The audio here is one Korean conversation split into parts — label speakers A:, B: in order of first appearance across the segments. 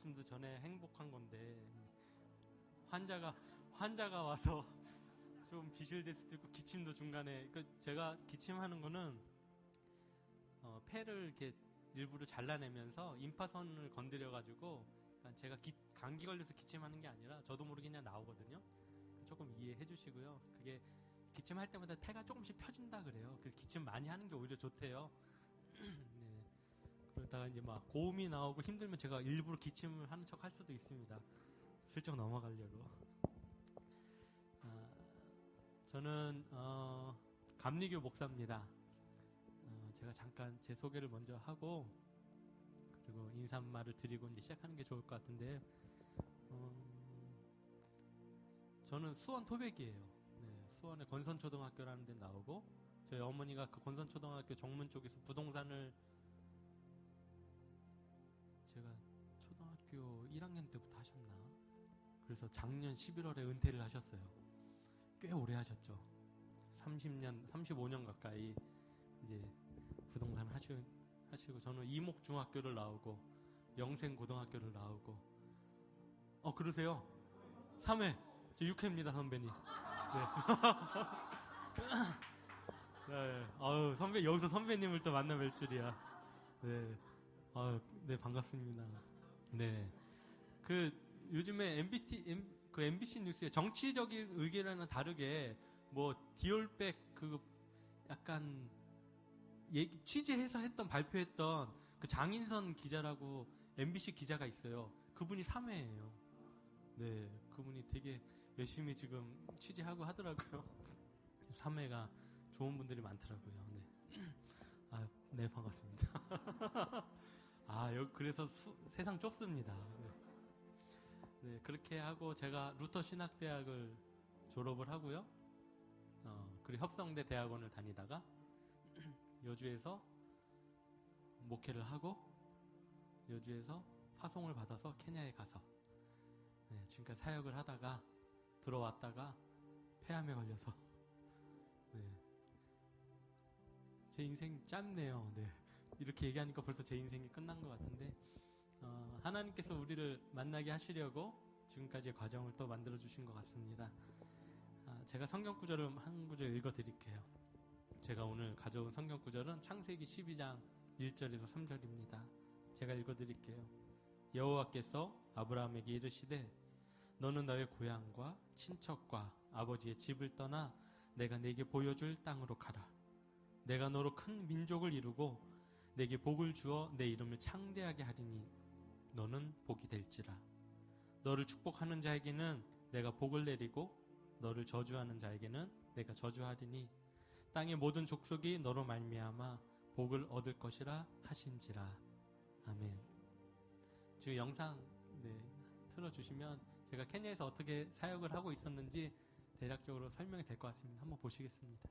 A: 말씀도 전에 행복한 건데 환자가 와서 좀 비실될 수도 있고 기침도 중간에 제가 기침하는 거는 폐를 이렇게 일부러 잘라내면서 임파선을 건드려가지고 제가 감기 걸려서 기침하는 게 아니라 저도 모르게 그냥 나오거든요. 조금 이해해 주시고요. 그게 기침할 때마다 폐가 조금씩 펴진다 그래요. 그래서 기침 많이 하는 게 오히려 좋대요. 네. 그러다가 이제 막 고음이 나오고 힘들면 제가 일부러 기침을 하는 척 할 수도 있습니다. 슬쩍 넘어가려고. 저는 감리교 목사입니다. 제가 잠깐 제 소개를 먼저 하고 그리고 인사말을 드리고 이제 시작하는 게 좋을 것 같은데 저는 수원 토백이에요. 네, 수원의 건선초등학교라는 데 나오고 저희 어머니가 그 건선초등학교 정문 쪽에서 부동산을 제가 초등학교 1학년 때부터 하셨나? 그래서 작년 11월에 은퇴를 하셨어요. 꽤 오래 하셨죠. 30년, 35년 가까이 이제 부동산 하시고 저는 이목중학교를 나오고 영생고등학교를 나오고 그러세요? 3회 저 6회입니다 선배님. 네. 네. 아유 선배 여기서 선배님을 또 만나 뵐 줄이야. 네. 아유 네 반갑습니다. 네. 요즘에 MBC 뉴스에 정치적인 의견이랑 다르게 디올백 약간 취재해서 발표했던 그 장인선 기자라고 MBC 기자가 있어요. 그분이 3회예요. 네, 그분이 되게 열심히 지금 취재하고 하더라고요. 3회가 좋은 분들이 많더라고요. 네. 네, 반갑습니다. 여기 그래서 세상 좁습니다. 네, 그렇게 하고 제가 루터 신학대학을 졸업을 하고요. 그리고 협성대 대학원을 다니다가 여주에서 목회를 하고 여주에서 파송을 받아서 케냐에 가서 지금까지 사역을 하다가 들어왔다가 폐암에 걸려서 제 인생 짧네요. 네. 이렇게 얘기하니까 벌써 제 인생이 끝난 것 같은데 하나님께서 우리를 만나게 하시려고 지금까지의 과정을 또 만들어주신 것 같습니다. 제가 성경구절을 한 구절 읽어드릴게요. 제가 오늘 가져온 성경구절은 창세기 12장 1절에서 3절입니다. 제가 읽어드릴게요. 여호와께서 아브라함에게 이르시되 너는 너의 고향과 친척과 아버지의 집을 떠나 내가 네게 보여줄 땅으로 가라. 내가 너로 큰 민족을 이루고 내게 복을 주어 내 이름을 창대하게 하리니 너는 복이 될지라. 너를 축복하는 자에게는 내가 복을 내리고 너를 저주하는 자에게는 내가 저주하리니 땅의 모든 족속이 너로 말미암아 복을 얻을 것이라 하신지라. 아멘. 지금 영상 틀어주시면 제가 케냐에서 어떻게 사역을 하고 있었는지 대략적으로 설명이 될 것 같습니다. 한번 보시겠습니다.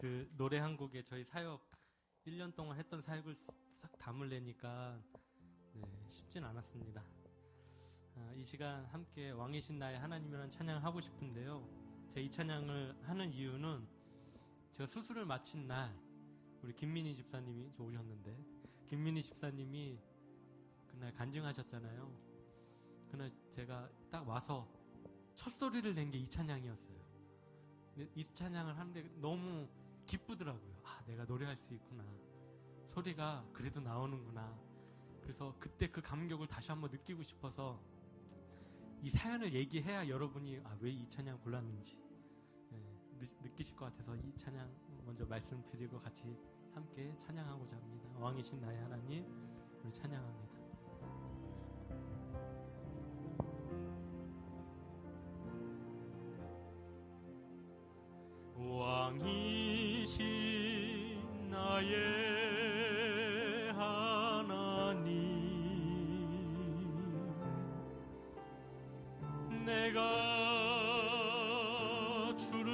A: 그 노래 한 곡에 저희 사역 1년 동안 했던 사역을 싹 담으려니까 쉽진 않았습니다. 이 시간 함께 왕이신 나의 하나님이라는 찬양을 하고 싶은데요. 제가 이 찬양을 하는 이유는 제가 수술을 마친 날 우리 김민희 집사님이 오셨는데 김민희 집사님이 그날 간증하셨잖아요. 그날 제가 딱 와서 첫 소리를 낸 게 이 찬양이었어요. 이 찬양을 하는데 너무 기쁘더라고요. 아, 내가 노래할 수 있구나. 소리가 그래도 나오는구나. 그래서 그때 그 감격을 다시 한번 느끼고 싶어서 이 사연을 얘기해야 여러분이 왜 이 찬양 골랐는지 느끼실 것 같아서 이 찬양 먼저 말씀드리고 같이 함께 찬양하고자 합니다. 왕이신 나의 하나님, 우리 찬양합니다. 왕이신 나의 하나님, 내가 주를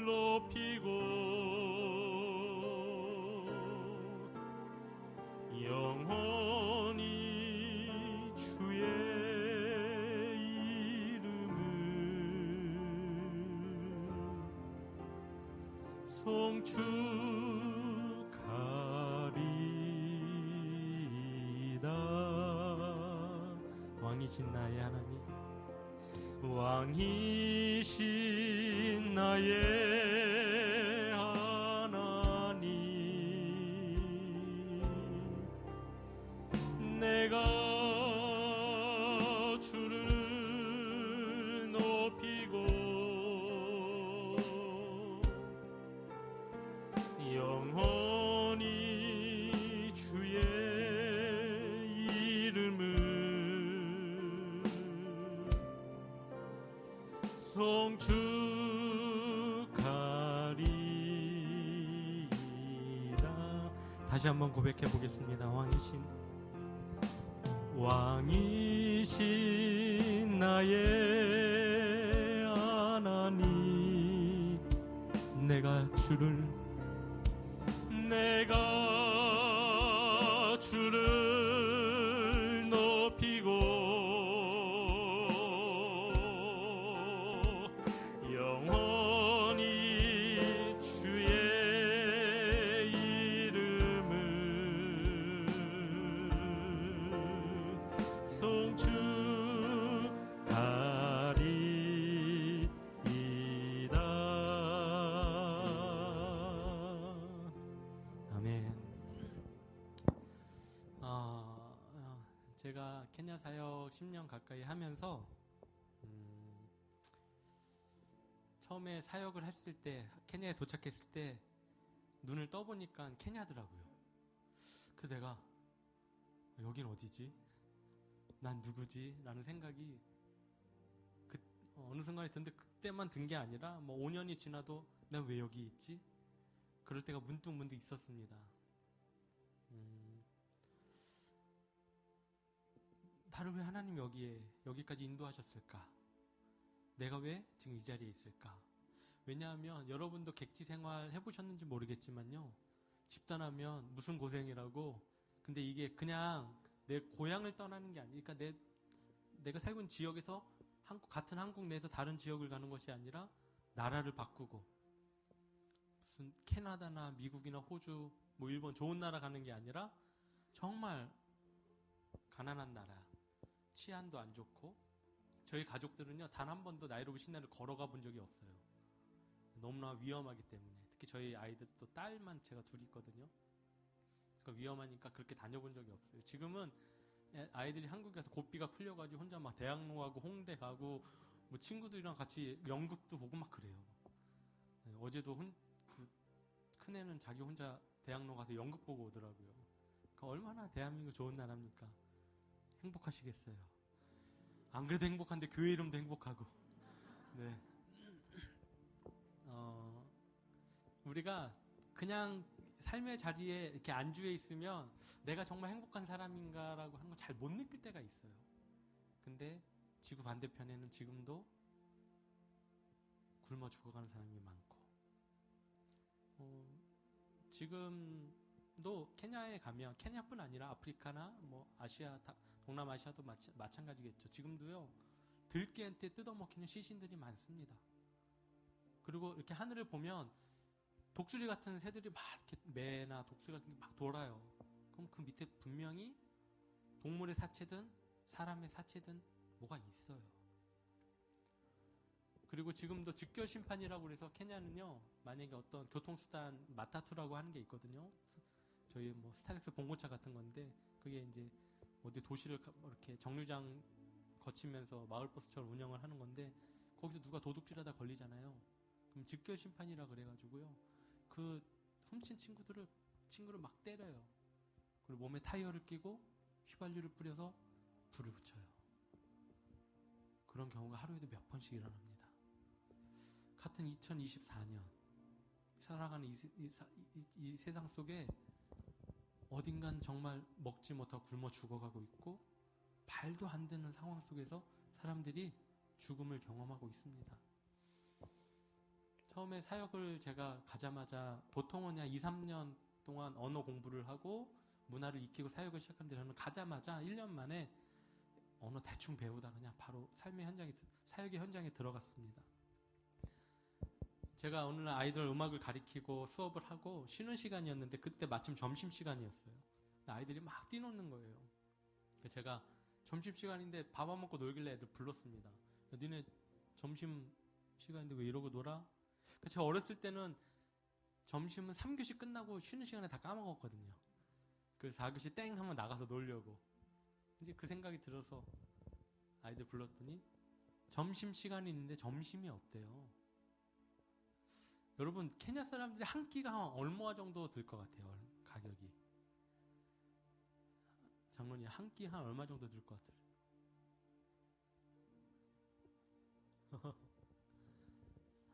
A: 높이고 영원히 주의 이름을 송축하리이다. 왕이신 나의 하나님, 왕이신 나의 하나님, 내가 주를 높이고 영원히 주의 이름을 송축하리이다. 다시 한번 고백해 보겠습니다. 왕이신 나의 하나님, 내가 주를 높이고 영원히 주의 이름을 송축하리이다. 아멘. 제가 케냐 사역 10년 가까이 하면서 처음에 사역을 했을 때, 케냐에 도착했을 때 눈을 떠보니까 케냐더라고요. 그래서 내가 여긴 어디지? 난 누구지? 라는 생각이 어느 순간에 드는데, 그때만 든 게 아니라 5년이 지나도 내가 왜 여기 있지? 그럴 때가 문득 있었습니다. 나를 왜 하나님 여기까지 인도하셨을까? 내가 왜 지금 이 자리에 있을까? 왜냐하면 여러분도 객지 생활 해보셨는지 모르겠지만요, 집단하면 무슨 고생이라고. 근데 이게 그냥 내 고향을 떠나는 게 아니니까 내가 살고 있는 지역에서 같은 한국 내에서 다른 지역을 가는 것이 아니라 나라를 바꾸고, 무슨 캐나다나 미국이나 호주, 일본 좋은 나라 가는 게 아니라 정말 가난한 나라, 치안도 안 좋고. 저희 가족들은요, 단 한 번도 나이로비 시내를 걸어가 본 적이 없어요. 너무나 위험하기 때문에. 특히 저희 아이들도 딸만 제가 둘이 있거든요. 그러니까 위험하니까 그렇게 다녀본 적이 없어요. 지금은 아이들이 한국에 가서 고삐가 풀려가지고 혼자 막 대학로 가고 홍대 가고 친구들이랑 같이 연극도 보고 막 그래요. 어제도 큰애는 자기 혼자 대학로 가서 연극 보고 오더라고요. 그러니까 얼마나 대한민국 좋은 나라입니까? 행복하시겠어요. 안 그래도 행복한데 교회 이름도 행복하고. 네. 우리가 그냥 삶의 자리에 이렇게 안주해 있으면 내가 정말 행복한 사람인가라고 하는 걸 잘 못 느낄 때가 있어요. 근데 지구 반대편에는 지금도 굶어 죽어가는 사람이 많고, 어, 지금도 케냐에 가면 케냐뿐 아니라 아프리카나 뭐 아시아, 동남아시아도 마찬가지겠죠. 지금도요 들깨한테 뜯어먹히는 시신들이 많습니다. 그리고 이렇게 하늘을 보면 독수리 같은 새들이 막 이렇게 매나 독수리 같은 게 막 돌아요. 그럼 그 밑에 분명히 동물의 사체든 사람의 사체든 뭐가 있어요. 그리고 지금도 즉결 심판이라고 해서 케냐는요, 만약에 어떤 교통수단 마타투라고 하는 게 있거든요. 저희 뭐 스타렉스 봉고차 같은 건데, 그게 이제 어디 도시를 이렇게 정류장 거치면서 마을버스처럼 운영을 하는 건데, 거기서 누가 도둑질하다 걸리잖아요. 그럼 즉결 심판이라 그래가지고요, 그 훔친 친구를 막 때려요. 그리고 몸에 타이어를 끼고 휘발유를 뿌려서 불을 붙여요. 그런 경우가 하루에도 몇 번씩 일어납니다. 같은 2024년 살아가는 이 세상 속에 어딘간 정말 먹지 못하고 굶어 죽어가고 있고 말도 안 되는 상황 속에서 사람들이 죽음을 경험하고 있습니다. 처음에 사역을 제가 가자마자 보통은 그냥 2, 3년 동안 언어 공부를 하고 문화를 익히고 사역을 시작하는데 저는 가자마자 1년 만에 언어 대충 배우다 그냥 바로 사역의 현장에 들어갔습니다. 제가 어느 날 아이들 음악을 가리키고 수업을 하고 쉬는 시간이었는데 그때 마침 점심시간이었어요. 아이들이 막 뛰노는 거예요. 제가 점심시간인데 밥 안 먹고 놀길래 애들 불렀습니다. 니네 점심시간인데 왜 이러고 놀아? 제가 어렸을 때는 점심은 3교시 끝나고 쉬는 시간에 다 까먹었거든요. 그래서 4교시 땡 하면 나가서 놀려고. 이제 그 생각이 들어서 아이들 불렀더니 점심시간이 있는데 점심이 없대요. 여러분 케냐 사람들이 한 끼가 얼마 정도 들 것 같아요? 가격이 장로님 한 끼 한 얼마 정도 들 것 같아요?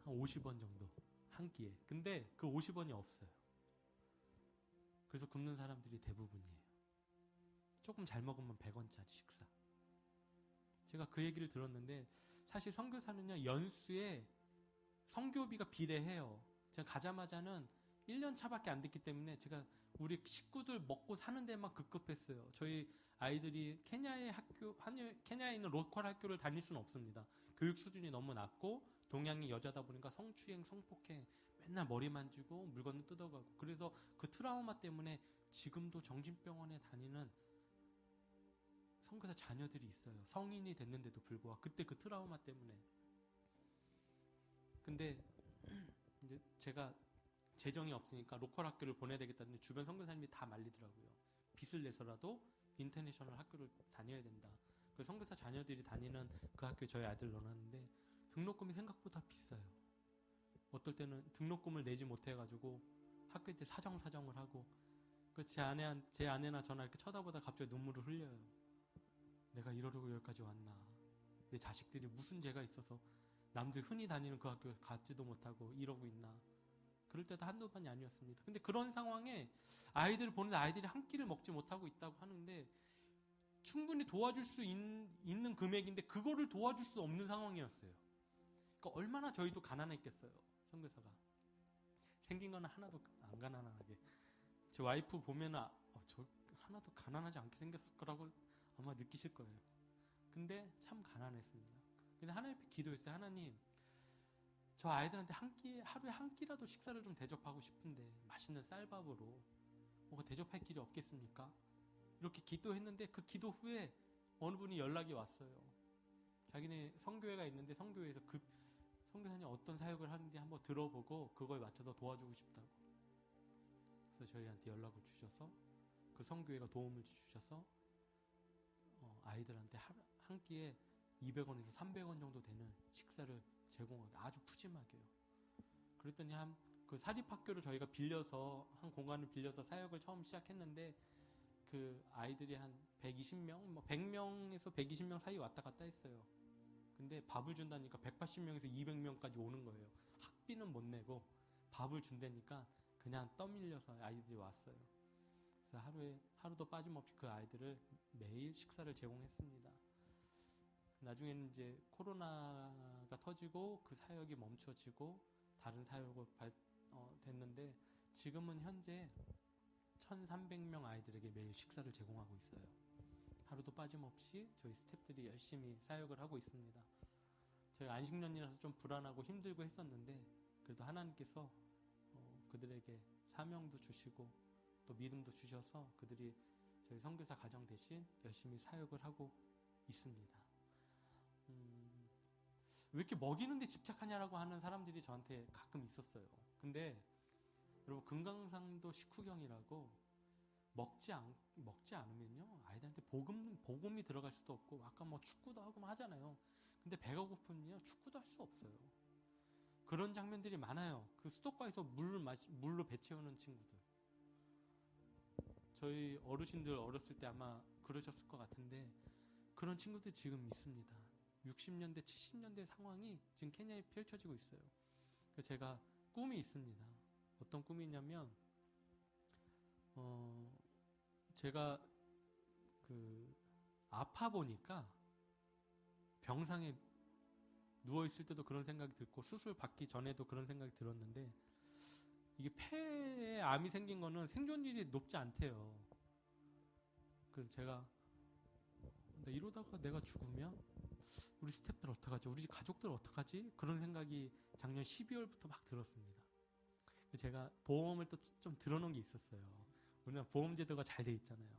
A: 한 50원 정도 한 끼에. 근데 그 50원이 없어요. 그래서 굶는 사람들이 대부분이에요. 조금 잘 먹으면 100원짜리 식사. 제가 그 얘기를 들었는데 사실 선교사는요 연수에 선교비가 비례해요. 제가 가자마자는 1년 차밖에 안 됐기 때문에 제가 우리 식구들 먹고 사는 데만 급급했어요. 저희 아이들이 케냐에 있는 로컬 학교를 다닐 수는 없습니다. 교육 수준이 너무 낮고 동양인 여자다 보니까 성추행, 성폭행, 맨날 머리 만지고 물건을 뜯어가고. 그래서 그 트라우마 때문에 지금도 정신병원에 다니는 선교사 자녀들이 있어요. 성인이 됐는데도 불구하고 그때 그 트라우마 때문에. 근데 이제 제가 재정이 없으니까 로컬 학교를 보내야 되겠다는데 주변 선교사님이 다 말리더라고요. 빚을 내서라도 인터내셔널 학교를 다녀야 된다. 그래서 선교사 자녀들이 다니는 그 학교에 저희 아들 넣어놨는데 등록금이 생각보다 비싸요. 어떨 때는 등록금을 내지 못해가지고 학교 때 사정을 하고 제 아내나 저나 이렇게 쳐다보다 갑자기 눈물을 흘려요. 내가 이러려고 여기까지 왔나. 내 자식들이 무슨 죄가 있어서 남들 흔히 다니는 그 학교에 가지도 못하고 이러고 있나. 그럴 때도 한두 번이 아니었습니다. 근데 그런 상황에 아이들을 보는데 아이들이 한 끼를 먹지 못하고 있다고 하는데 충분히 도와줄 수 있는 금액인데 그거를 도와줄 수 없는 상황이었어요. 그러니까 얼마나 저희도 가난했겠어요. 선교사가. 생긴 건 하나도 안 가난하게. 제 와이프 보면 저 하나도 가난하지 않게 생겼을 거라고 아마 느끼실 거예요. 근데 참 가난했습니다. 근데 하나님 앞에 기도했어요. 하나님, 저 아이들한테 하루에 한 끼라도 식사를 좀 대접하고 싶은데 맛있는 쌀밥으로 뭐가 대접할 길이 없겠습니까? 이렇게 기도했는데 그 기도 후에 어느 분이 연락이 왔어요. 자기네 성교회가 있는데 성교회에서 그 선교사님 어떤 사역을 하는지 한번 들어보고 그거에 맞춰서 도와주고 싶다고. 그래서 저희한테 연락을 주셔서 그 성교회가 도움을 주셔서 아이들한테 한 끼에 200원에서 300원 정도 되는 식사를 제공하게 아주 푸짐하게요. 그랬더니 그 사립학교를 저희가 한 공간을 빌려서 사역을 처음 시작했는데 그 아이들이 한 120명, 100명에서 120명 사이 왔다 갔다 했어요. 근데 밥을 준다니까 180명에서 200명까지 오는 거예요. 학비는 못 내고 밥을 준다니까 그냥 떠밀려서 아이들이 왔어요. 그래서 하루도 빠짐없이 그 아이들을 매일 식사를 제공했습니다. 나중에는 이제 코로나가 터지고 그 사역이 멈춰지고 다른 사역을 됐는데 지금은 현재 1,300명 아이들에게 매일 식사를 제공하고 있어요. 하루도 빠짐없이 저희 스태프들이 열심히 사역을 하고 있습니다. 저희 안식년이라서 좀 불안하고 힘들고 했었는데 그래도 하나님께서 그들에게 사명도 주시고 또 믿음도 주셔서 그들이 저희 선교사 가정 대신 열심히 사역을 하고 있습니다. 왜 이렇게 먹이는 데 집착하냐라고 하는 사람들이 저한테 가끔 있었어요. 근데 여러분 금강산도 식후경이라고 먹지 않으면요 아이들한테 복음이 들어갈 수도 없고 아까 뭐 축구도 하고 하잖아요. 근데 배가 고프면요 축구도 할 수 없어요. 그런 장면들이 많아요. 그 수도가에서 물로 배 채우는 친구들. 저희 어르신들 어렸을 때 아마 그러셨을 것 같은데 그런 친구들 지금 있습니다. 60년대, 70년대 상황이 지금 케냐에 펼쳐지고 있어요. 그래서 제가 꿈이 있습니다. 어떤 꿈이냐면 제가 아파 보니까 병상에 누워있을 때도 그런 생각이 들고 수술 받기 전에도 그런 생각이 들었는데 이게 폐에 암이 생긴 거는 생존율이 높지 않대요. 그래서 제가 이러다가 내가 죽으면 우리 스태프들 어떡하지? 우리 가족들 어떡하지? 그런 생각이 작년 12월부터 막 들었습니다. 제가 보험을 또 좀 들어놓은 게 있었어요. 우리나라 보험 제도가 잘 돼 있잖아요.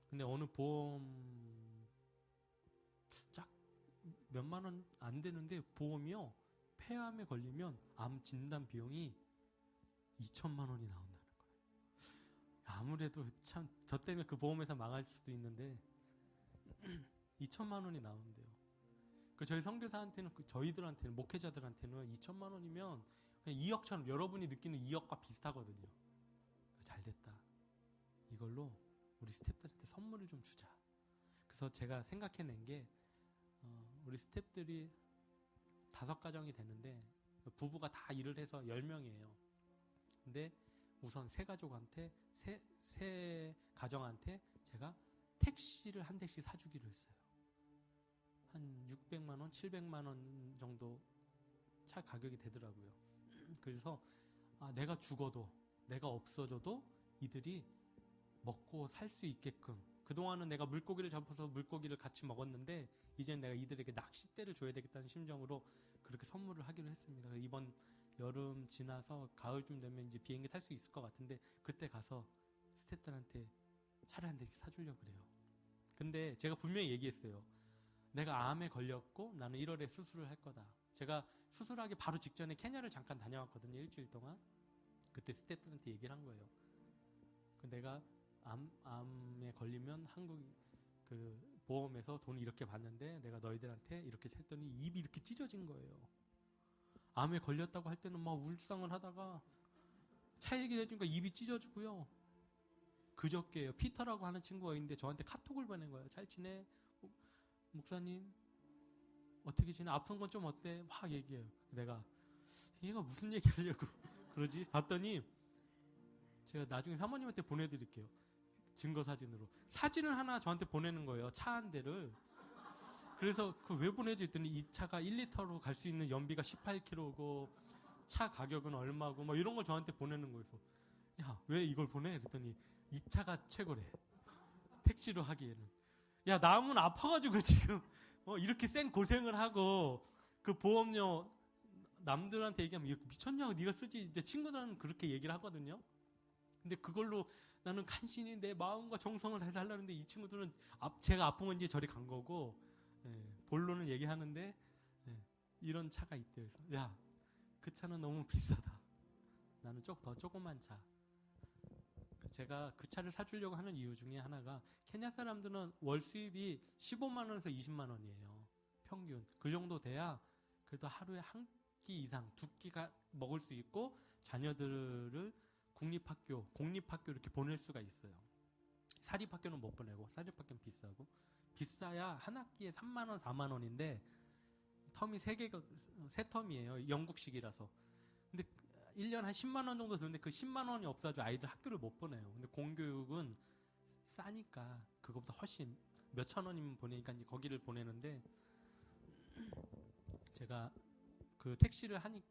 A: 근데 어느 보험 짝 몇만 원 안 되는데 보험이요. 폐암에 걸리면 암 진단 비용이 2천만 원이 나온다는 거예요. 아무래도 참 저 때문에 그 보험회사 망할 수도 있는데 2천만 원이 나온대요. 저희 선교사한테는 저희들한테는 목회자들한테는 2천만 원이면 그냥 2억처럼 여러분이 느끼는 2억과 비슷하거든요. 잘 됐다. 이걸로 우리 스태프들한테 선물을 좀 주자. 그래서 제가 생각해낸 게 우리 스태프들이 5가정이 되는데 부부가 다 일을 해서 10명이에요. 근데 우선 세 가정한테 제가 택시를 한 대씩 사주기로 했어요. 한 600만 원, 700만 원 정도 차 가격이 되더라고요. 그래서 내가 죽어도 내가 없어져도 이들이 먹고 살 수 있게끔 그동안은 내가 물고기를 잡아서 물고기를 같이 먹었는데 이제는 내가 이들에게 낚싯대를 줘야 되겠다는 심정으로 그렇게 선물을 하기로 했습니다. 이번 여름 지나서 가을쯤 되면 이제 비행기 탈 수 있을 것 같은데 그때 가서 스태프들한테 차를 한 대씩 사주려고 그래요. 근데 제가 분명히 얘기했어요. 내가 암에 걸렸고 나는 1월에 수술을 할 거다. 제가 수술하기 바로 직전에 케냐를 잠깐 다녀왔거든요. 일주일 동안. 그때 스태프들한테 얘기를 한 거예요. 내가 암에 걸리면 한국 보험에서 돈 이렇게 받는데 내가 너희들한테 이렇게 했더니 입이 이렇게 찢어진 거예요. 암에 걸렸다고 할 때는 막 울상을 하다가 차 얘기를 해주니까 입이 찢어지고요. 그저께요. 피터라고 하는 친구가 있는데 저한테 카톡을 보낸 거예요. 잘 지내? 목사님 어떻게 지내? 아픈 건 좀 어때? 막 얘기해요. 내가 얘가 무슨 얘기 하려고 그러지? 봤더니 제가 나중에 사모님한테 보내드릴게요. 증거 사진으로. 사진을 하나 저한테 보내는 거예요. 차 한 대를. 그래서 왜 보내지? 했더니 이 차가 1리터로 갈 수 있는 연비가 18km고 차 가격은 얼마고 막 이런 걸 저한테 보내는 거예요. 야, 왜 이걸 보내? 그랬더니 이 차가 최고래. 택시로 하기에는. 야, 남은 아파가지고 지금 이렇게 쌩 고생을 하고 그 보험료 남들한테 얘기하면 이거 미쳤냐고 네가 쓰지. 이제 친구들은 그렇게 얘기를 하거든요. 근데 그걸로 나는 간신히 내 마음과 정성을 다해서 하려는데 이 친구들은 제가 아픈 건지 저리 간 거고 본론을 얘기하는데 이런 차가 있대요. 그래서 야, 그 차는 너무 비싸다. 나는 더 조그만 차. 제가 그 차를 사주려고 하는 이유 중에 하나가 케냐 사람들은 월 수입이 15만 원에서 20만 원이에요. 평균. 그 정도 돼야 그래도 하루에 한 끼 이상, 2끼가 먹을 수 있고 자녀들을 공립학교 이렇게 보낼 수가 있어요. 사립학교는 못 보내고 사립학교는 비싸고 비싸야 한 학기에 3만 원, 4만 원인데 텀이 3텀이에요. 영국식이라서. 근데 1년 한 10만 원 정도 드는데 그 10만 원이 없어가지고 아이들 학교를 못 보내요. 근데 공교육은 싸니까 그거보다 훨씬 몇천 원이면 보내니까 이제 거기를 보내는데 제가 그 택시를 하니까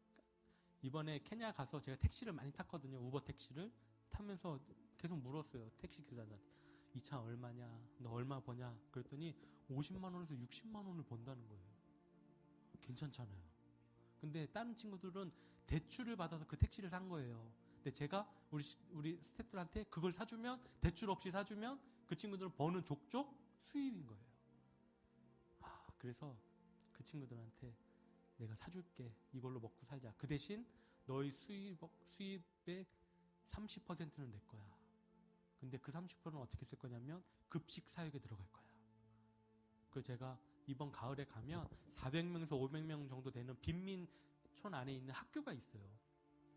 A: 이번에 케냐 가서 제가 택시를 많이 탔거든요. 우버 택시를 타면서 계속 물었어요. 택시 기사한테. 이 차 얼마냐? 너 얼마 버냐? 그랬더니 50만 원에서 60만 원을 번다는 거예요. 괜찮잖아요. 근데 다른 친구들은 대출을 받아서 그 택시를 산 거예요. 근데 제가 우리 스태프들한테 그걸 사주면, 대출 없이 사주면 그 친구들은 버는 족족 수입인 거예요. 그래서 그 친구들한테 내가 사줄게. 이걸로 먹고 살자. 그 대신 너희 수입의 30%는 내 거야. 근데 그 30%는 어떻게 쓸 거냐면 급식 사역에 들어갈 거야. 그래서 제가 이번 가을에 가면 400명에서 500명 정도 되는 빈민촌 안에 있는 학교가 있어요.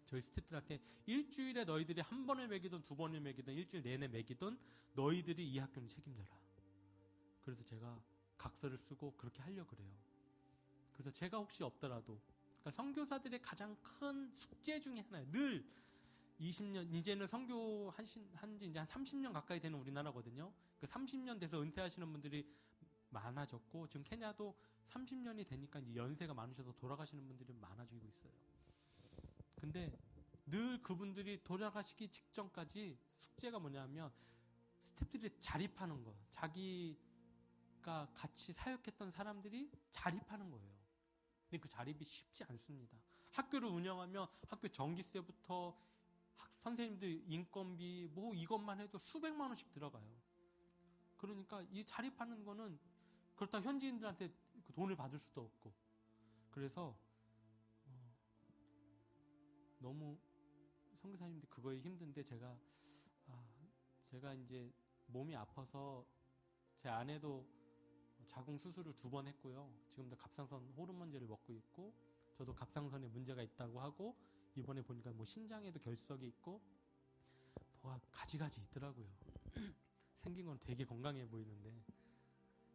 A: 저희 스태프들한테 일주일에 너희들이 한 번을 먹이든 두 번을 먹이든 일주일 내내 먹이든 너희들이 이 학교는 책임져라. 그래서 제가 각서를 쓰고 그렇게 하려고 그래요. 그래서 제가 혹시 없더라도, 그러니까 선교사들의 가장 큰 숙제 중에 하나예요. 늘 20년, 이제는 선교 한지 이제 한 30년 가까이 되는 우리나라거든요. 그 30년 돼서 은퇴하시는 분들이 많아졌고, 지금 케냐도 30년이 되니까 이제 연세가 많으셔서 돌아가시는 분들이 많아지고 있어요. 근데 늘 그분들이 돌아가시기 직전까지 숙제가 뭐냐면 스태프들이 자립하는 거. 자기가 같이 사역했던 사람들이 자립하는 거예요. 근데 그 자립이 쉽지 않습니다. 학교를 운영하면 학교 전기세부터 선생님들 인건비 뭐 이것만 해도 수백만 원씩 들어가요. 그러니까 이 자립하는 거는 그렇다고 현지인들한테 돈을 받을 수도 없고, 그래서 너무 선교사님들 그거에 힘든데 제가 이제 몸이 아파서 제 아내도 자궁 수술을 2번 했고요. 지금도 갑상선 호르몬제를 먹고 있고, 저도 갑상선에 문제가 있다고 하고, 이번에 보니까 뭐 신장에도 결석이 있고 뭐가 가지가지 있더라고요. 생긴 건 되게 건강해 보이는데,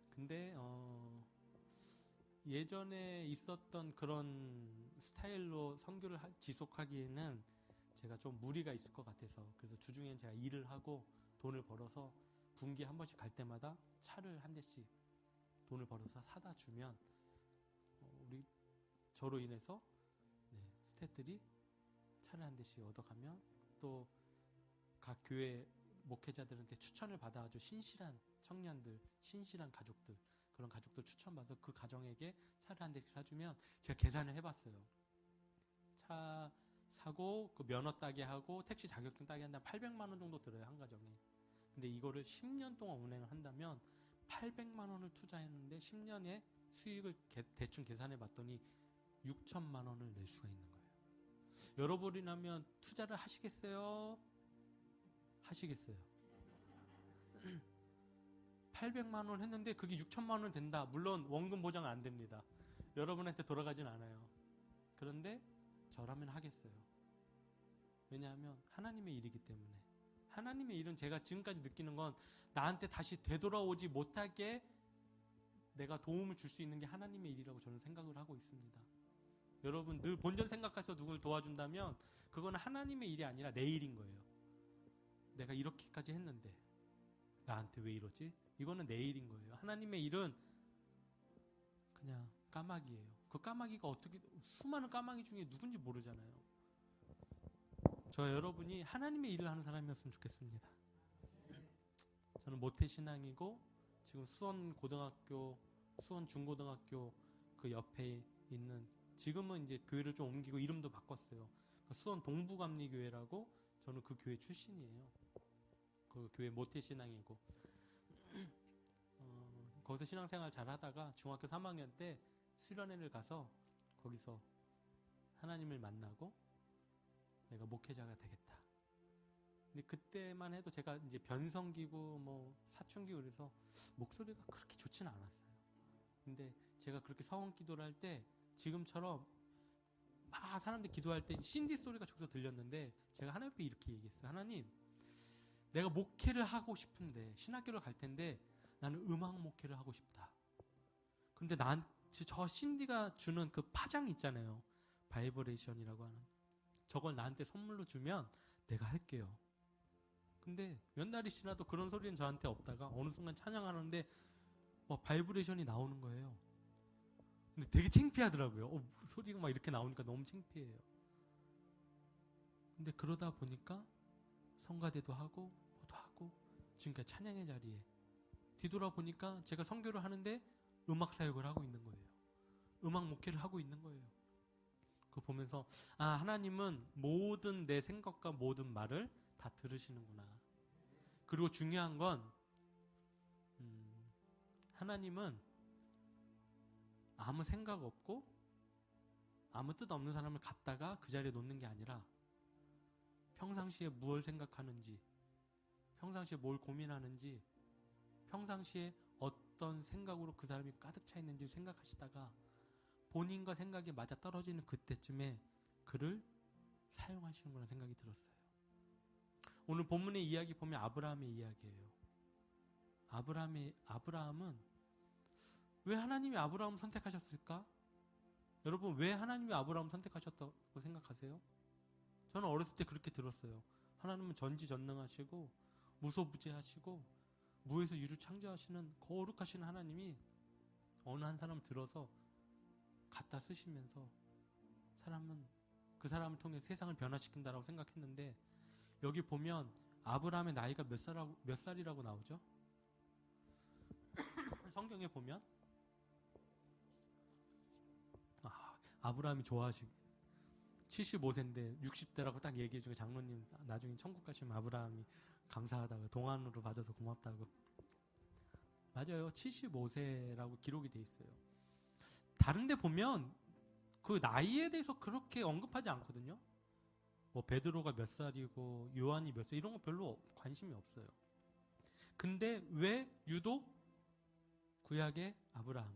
A: 근데 예전에 있었던 그런 스타일로 선교를 지속하기에는 제가 좀 무리가 있을 것 같아서, 그래서 주중엔 제가 일을 하고 돈을 벌어서 분기에 한 번씩 갈 때마다 차를 한 대씩 돈을 벌어서 사다 주면 우리 저로 인해서 스태프들이 차를 한 대씩 얻어가면 또 각 교회 목회자들한테 추천을 받아가지고 신실한 청년들, 신실한 가족들, 그런 가족들 추천받아서 그 가정에게 차를 한 대씩 사주면, 제가 계산을 해봤어요. 차 사고 그 면허 따게 하고 택시 자격증 따게 한다면 800만 원 정도 들어요, 한 가정에. 근데 이거를 10년 동안 운행을 한다면 800만 원을 투자했는데 10년에 수익을 대충 계산해 봤더니 6천만 원을 낼 수가 있는 거예요. 여러분이라면 투자를 하시겠어요? 하시겠어요? 800만 원 했는데 그게 6천만 원 된다. 물론 원금 보장은 안 됩니다. 여러분한테 돌아가진 않아요. 그런데 저라면 하겠어요. 왜냐하면 하나님의 일이기 때문에. 하나님의 일은 제가 지금까지 느끼는 건 나한테 다시 되돌아오지 못하게 내가 도움을 줄 수 있는 게 하나님의 일이라고 저는 생각을 하고 있습니다. 여러분 늘 본전 생각해서 누굴 도와준다면 그건 하나님의 일이 아니라 내 일인 거예요. 내가 이렇게까지 했는데 나한테 왜 이러지? 이거는 내 일인 거예요. 하나님의 일은 그냥 까마귀예요. 그 까마귀가 어떻게, 수많은 까마귀 중에 누군지 모르잖아요. 저 여러분이 하나님의 일을 하는 사람이었으면 좋겠습니다. 저는 모태신앙이고 지금 수원 고등학교, 수원 중고등학교 그 옆에 있는, 지금은 이제 교회를 좀 옮기고 이름도 바꿨어요. 수원 동부감리교회라고, 저는 그 교회 출신이에요. 그 교회 모태신앙이고 거기서 신앙생활 잘 하다가 중학교 3학년 때 수련회를 가서 거기서 하나님을 만나고 내가 목회자가 되겠다. 근데 그때만 해도 제가 이제 변성기고 뭐 사춘기고 그래서 목소리가 그렇게 좋지는 않았어요. 근데 제가 그렇게 서원 기도를 할 때 지금처럼 막 사람들 기도할 때 신디 소리가 저기서 들렸는데 제가 하나님 앞에 이렇게 얘기했어요. 하나님, 내가 목회를 하고 싶은데 신학교를 갈 텐데 나는 음악 목회를 하고 싶다. 근데 저 신디가 주는 그 파장 있잖아요. 바이브레이션이라고 하는, 저걸 나한테 선물로 주면 내가 할게요. 근데 몇 날이 지나도 그런 소리는 저한테 없다가 어느 순간 찬양하는데 바이브레이션이 나오는 거예요. 근데 되게 창피하더라고요. 소리가 막 이렇게 나오니까 너무 창피해요. 근데 그러다 보니까 성가대도 하고 뭐도 하고 지금까지 찬양의 자리에 뒤돌아보니까 제가 선교를 하는데 음악 사역을 하고 있는 거예요. 음악 목회를 하고 있는 거예요. 그거 보면서 하나님은 모든 내 생각과 모든 말을 다 들으시는구나. 그리고 중요한 건 하나님은 아무 생각 없고 아무 뜻 없는 사람을 갖다가 그 자리에 놓는 게 아니라 평상시에 무엇을 생각하는지, 평상시에 뭘 고민하는지, 평상시에 어떤 생각으로 그 사람이 가득 차 있는지 생각하시다가 본인과 생각이 맞아 떨어지는 그때쯤에 그를 사용하시는구나 생각이 들었어요. 오늘 본문의 이야기 보면 아브라함의 이야기예요. 아브라함은 왜 하나님이 아브라함을 선택하셨을까? 여러분, 왜 하나님이 아브라함을 선택하셨다고 생각하세요? 저는 어렸을 때 그렇게 들었어요. 하나님은 전지전능하시고 무소부재하시고 무에서 유를 창조하시는 거룩하신 하나님이 어느 한 사람을 들어서 갖다 쓰시면서 그 사람을 통해 세상을 변화시킨다라고 생각했는데, 여기 보면 아브라함의 나이가 몇 살이라고 나오죠? 성경에 보면 아브라함이 75세인데 60대라고 딱 얘기해주고, 장로님 나중에 천국 가시면 아브라함이 감사하다고, 동안으로 봐줘서 고맙다고. 맞아요. 75세라고 기록이 돼 있어요. 다른 데 보면 그 나이에 대해서 그렇게 언급하지 않거든요. 뭐 베드로가 몇 살이고 요한이 몇 살, 이런 거 별로 관심이 없어요. 근데 왜 유독 구약의 아브라함,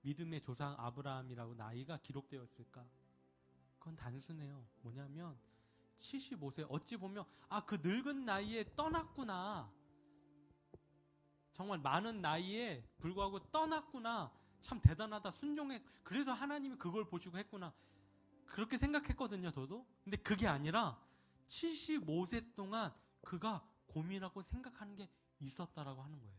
A: 믿음의 조상 아브라함이라고 나이가 기록되어 있을까? 그건 단순해요. 뭐냐면 75세, 어찌 보면 그 늙은 나이에 떠났구나, 정말 많은 나이에 불구하고 떠났구나, 참 대단하다, 순종해, 그래서 하나님이 그걸 보시고 했구나, 그렇게 생각했거든요, 저도. 근데 그게 아니라 75세 동안 그가 고민하고 생각하는 게 있었다라고 하는 거예요.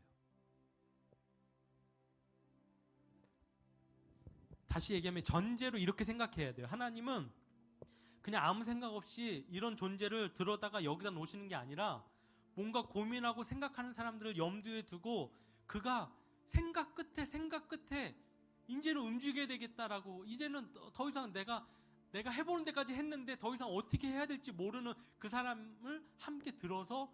A: 다시 얘기하면 전제로 이렇게 생각해야 돼요. 하나님은 그냥 아무 생각 없이 이런 존재를 들어다가 여기다 놓으시는 게 아니라 뭔가 고민하고 생각하는 사람들을 염두에 두고 그가 생각 끝에 이제는 움직여야 되겠다라고, 이제는 더 이상 내가 해보는 데까지 했는데 더 이상 어떻게 해야 될지 모르는 그 사람을 함께 들어서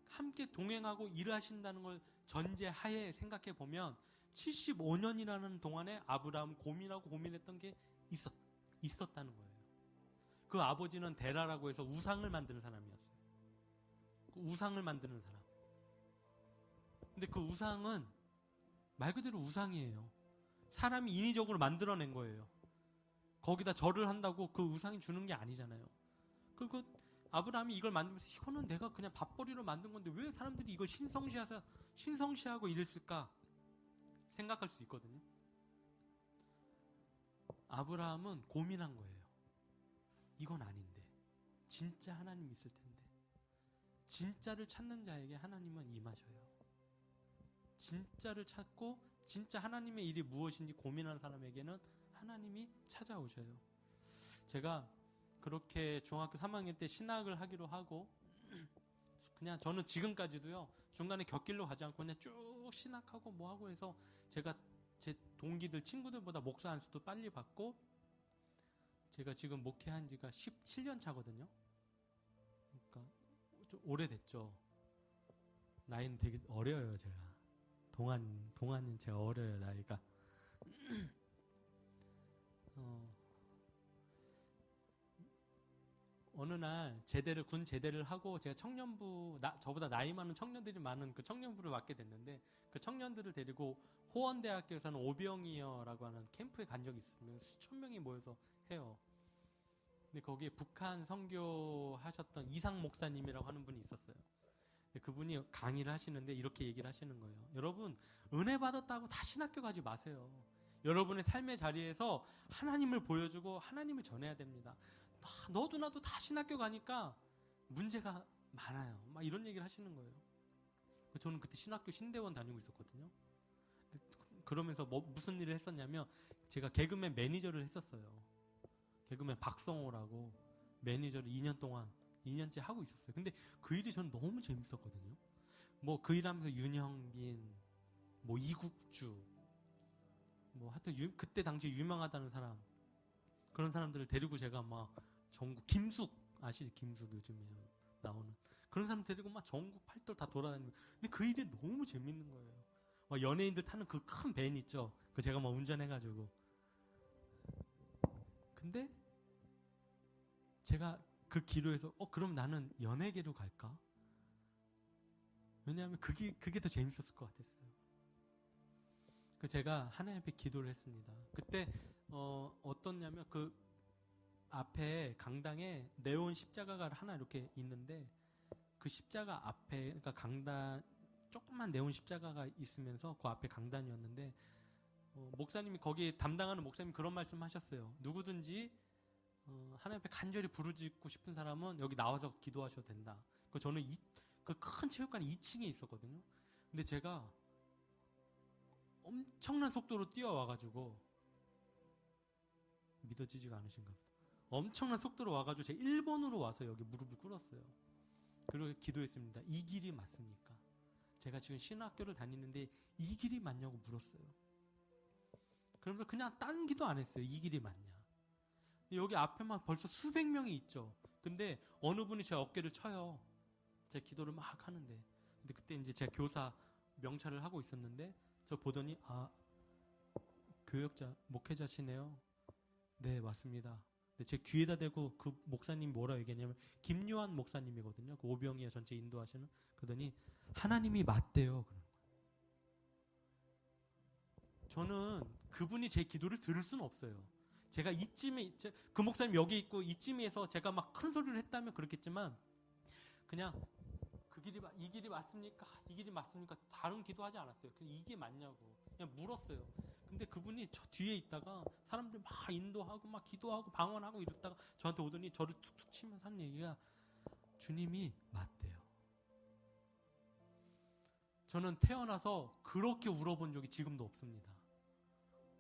A: 함께 동행하고 일하신다는 걸 전제하에 생각해 보면 75년이라는 동안에 아브라함은 고민했던 게 있었다는 거예요. 그 아버지는 데라라고 해서 우상을 만드는 사람이었어요. 그 우상을 만드는 사람. 근데 그 우상은 말 그대로 우상이에요. 사람이 인위적으로 만들어낸 거예요. 거기다 절을 한다고 그 우상이 주는 게 아니잖아요. 그리고 아브라함이 이걸 만들면서 이거는 내가 그냥 밥벌이로 만든 건데 왜 사람들이 이걸 신성시하고 이랬을까 생각할 수 있거든요. 아브라함은 고민한 거예요. 이건 아닌데, 진짜 하나님 있을 텐데, 진짜를 찾는 자에게 하나님은 임하셔요. 진짜를 찾고 진짜 하나님의 일이 무엇인지 고민하는 사람에게는 하나님이 찾아오셔요. 제가 그렇게 중학교 3학년 때 신학을 하기로 하고, 그냥 저는 지금까지도요, 중간에 곁길로 가지 않고 그냥 쭉 신학하고 뭐하고 해서 제가 제 동기들, 친구들보다 목사 안수도 빨리 받고, 제가 지금 목회한 지가 17년 차거든요. 그러니까 좀 오래됐죠. 나이는 되게 어려요, 제가. 동안은 제가 어려요, 나이가. 어느 날 군 제대를 하고 제가 청년부, 저보다 나이 많은 청년들이 많은 그 청년부를 맡게 됐는데, 그 청년들을 데리고 호원대학교에서는 오병이어라고 하는 캠프에 간 적이 있으면 수천 명이 모여서 해요. 근데 거기에 북한 선교하셨던 이상 목사님이라고 하는 분이 있었어요. 그분이 강의를 하시는데 이렇게 얘기를 하시는 거예요. 여러분, 은혜 받았다고 다 신학교 가지 마세요. 여러분의 삶의 자리에서 하나님을 보여주고 하나님을 전해야 됩니다. 너도 나도 다 신학교 가니까 문제가 많아요. 막 이런 얘기를 하시는 거예요. 저는 그때 신학교 신대원 다니고 있었거든요. 그러면서 무슨 일을 했었냐면, 제가 개그맨 매니저를 했었어요. 개그맨 박성호라고 매니저를 2년 동안 2년째 하고 있었어요. 근데 그 일이 저는 너무 재밌었거든요. 뭐 그 일하면서 윤형빈, 뭐 이국주, 뭐 하여튼 그때 당시 유명하다는 사람, 그런 사람들을 데리고 제가 막 전국, 김숙 아시죠? 김숙 요즘에 나오는 그런 사람 데리고 막 전국 팔도를 다 돌아다니고. 근데 그 일이 너무 재밌는 거예요. 막 연예인들 타는 그 큰 밴 있죠. 그 제가 막 운전해가지고. 근데 제가 그 기로에서 그럼 나는 연예계로 갈까? 왜냐하면 그게 더 재밌었을 것 같았어요. 그 제가 하나님 앞에 기도를 했습니다. 그때 어떻냐면 그 앞에 강당에 네온 십자가가 하나 이렇게 있는데 그 십자가 앞에, 그러니까 강단 조그만 네온 십자가가 있으면서 그 앞에 강단이었는데 목사님이 거기 담당하는 목사님이 그런 말씀하셨어요. 누구든지 하나님 앞에 간절히 부르짖고 싶은 사람은 여기 나와서 기도하셔도 된다. 그 저는 그 큰 체육관 2층에 있었거든요. 근데 제가 엄청난 속도로 뛰어와가지고, 믿어지지가 않으신가 보다. 엄청난 속도로 와가지고 제 1번으로 와서 여기 무릎을 꿇었어요. 그리고 기도했습니다. 이 길이 맞습니까? 제가 지금 신학교를 다니는데 이 길이 맞냐고 물었어요. 그러면서 그냥 딴 기도 안 했어요. 이 길이 맞냐. 여기 앞에만 벌써 수백 명이 있죠. 근데 어느 분이 제 어깨를 쳐요. 제가 기도를 막 하는데. 근데 그때 이제 제가 교사 명찰을 하고 있었는데 저 보더니 교역자, 목회자시네요. 네, 맞습니다. 근데 제 귀에다 대고 그 목사님이 뭐라고 얘기했냐면 김요한 목사님이거든요. 그 오병이어 전체 인도하시는. 그러더니 하나님이 맞대요. 저는 그분이 제 기도를 들을 수는 없어요. 제가 이쯤에, 그 목사님 여기 있고 이쯤에서 제가 막 큰 소리를 했다면 그렇겠지만 그냥 이 길이 맞습니까? 이 길이 맞습니까? 다른 기도하지 않았어요. 그냥 이게 맞냐고 그냥 물었어요. 근데 그분이 저 뒤에 있다가 사람들 막 인도하고 막 기도하고 방언하고 이랬다가 저한테 오더니 저를 툭툭 치면서 한 얘기가 주님이 맞대요. 저는 태어나서 그렇게 울어본 적이 지금도 없습니다.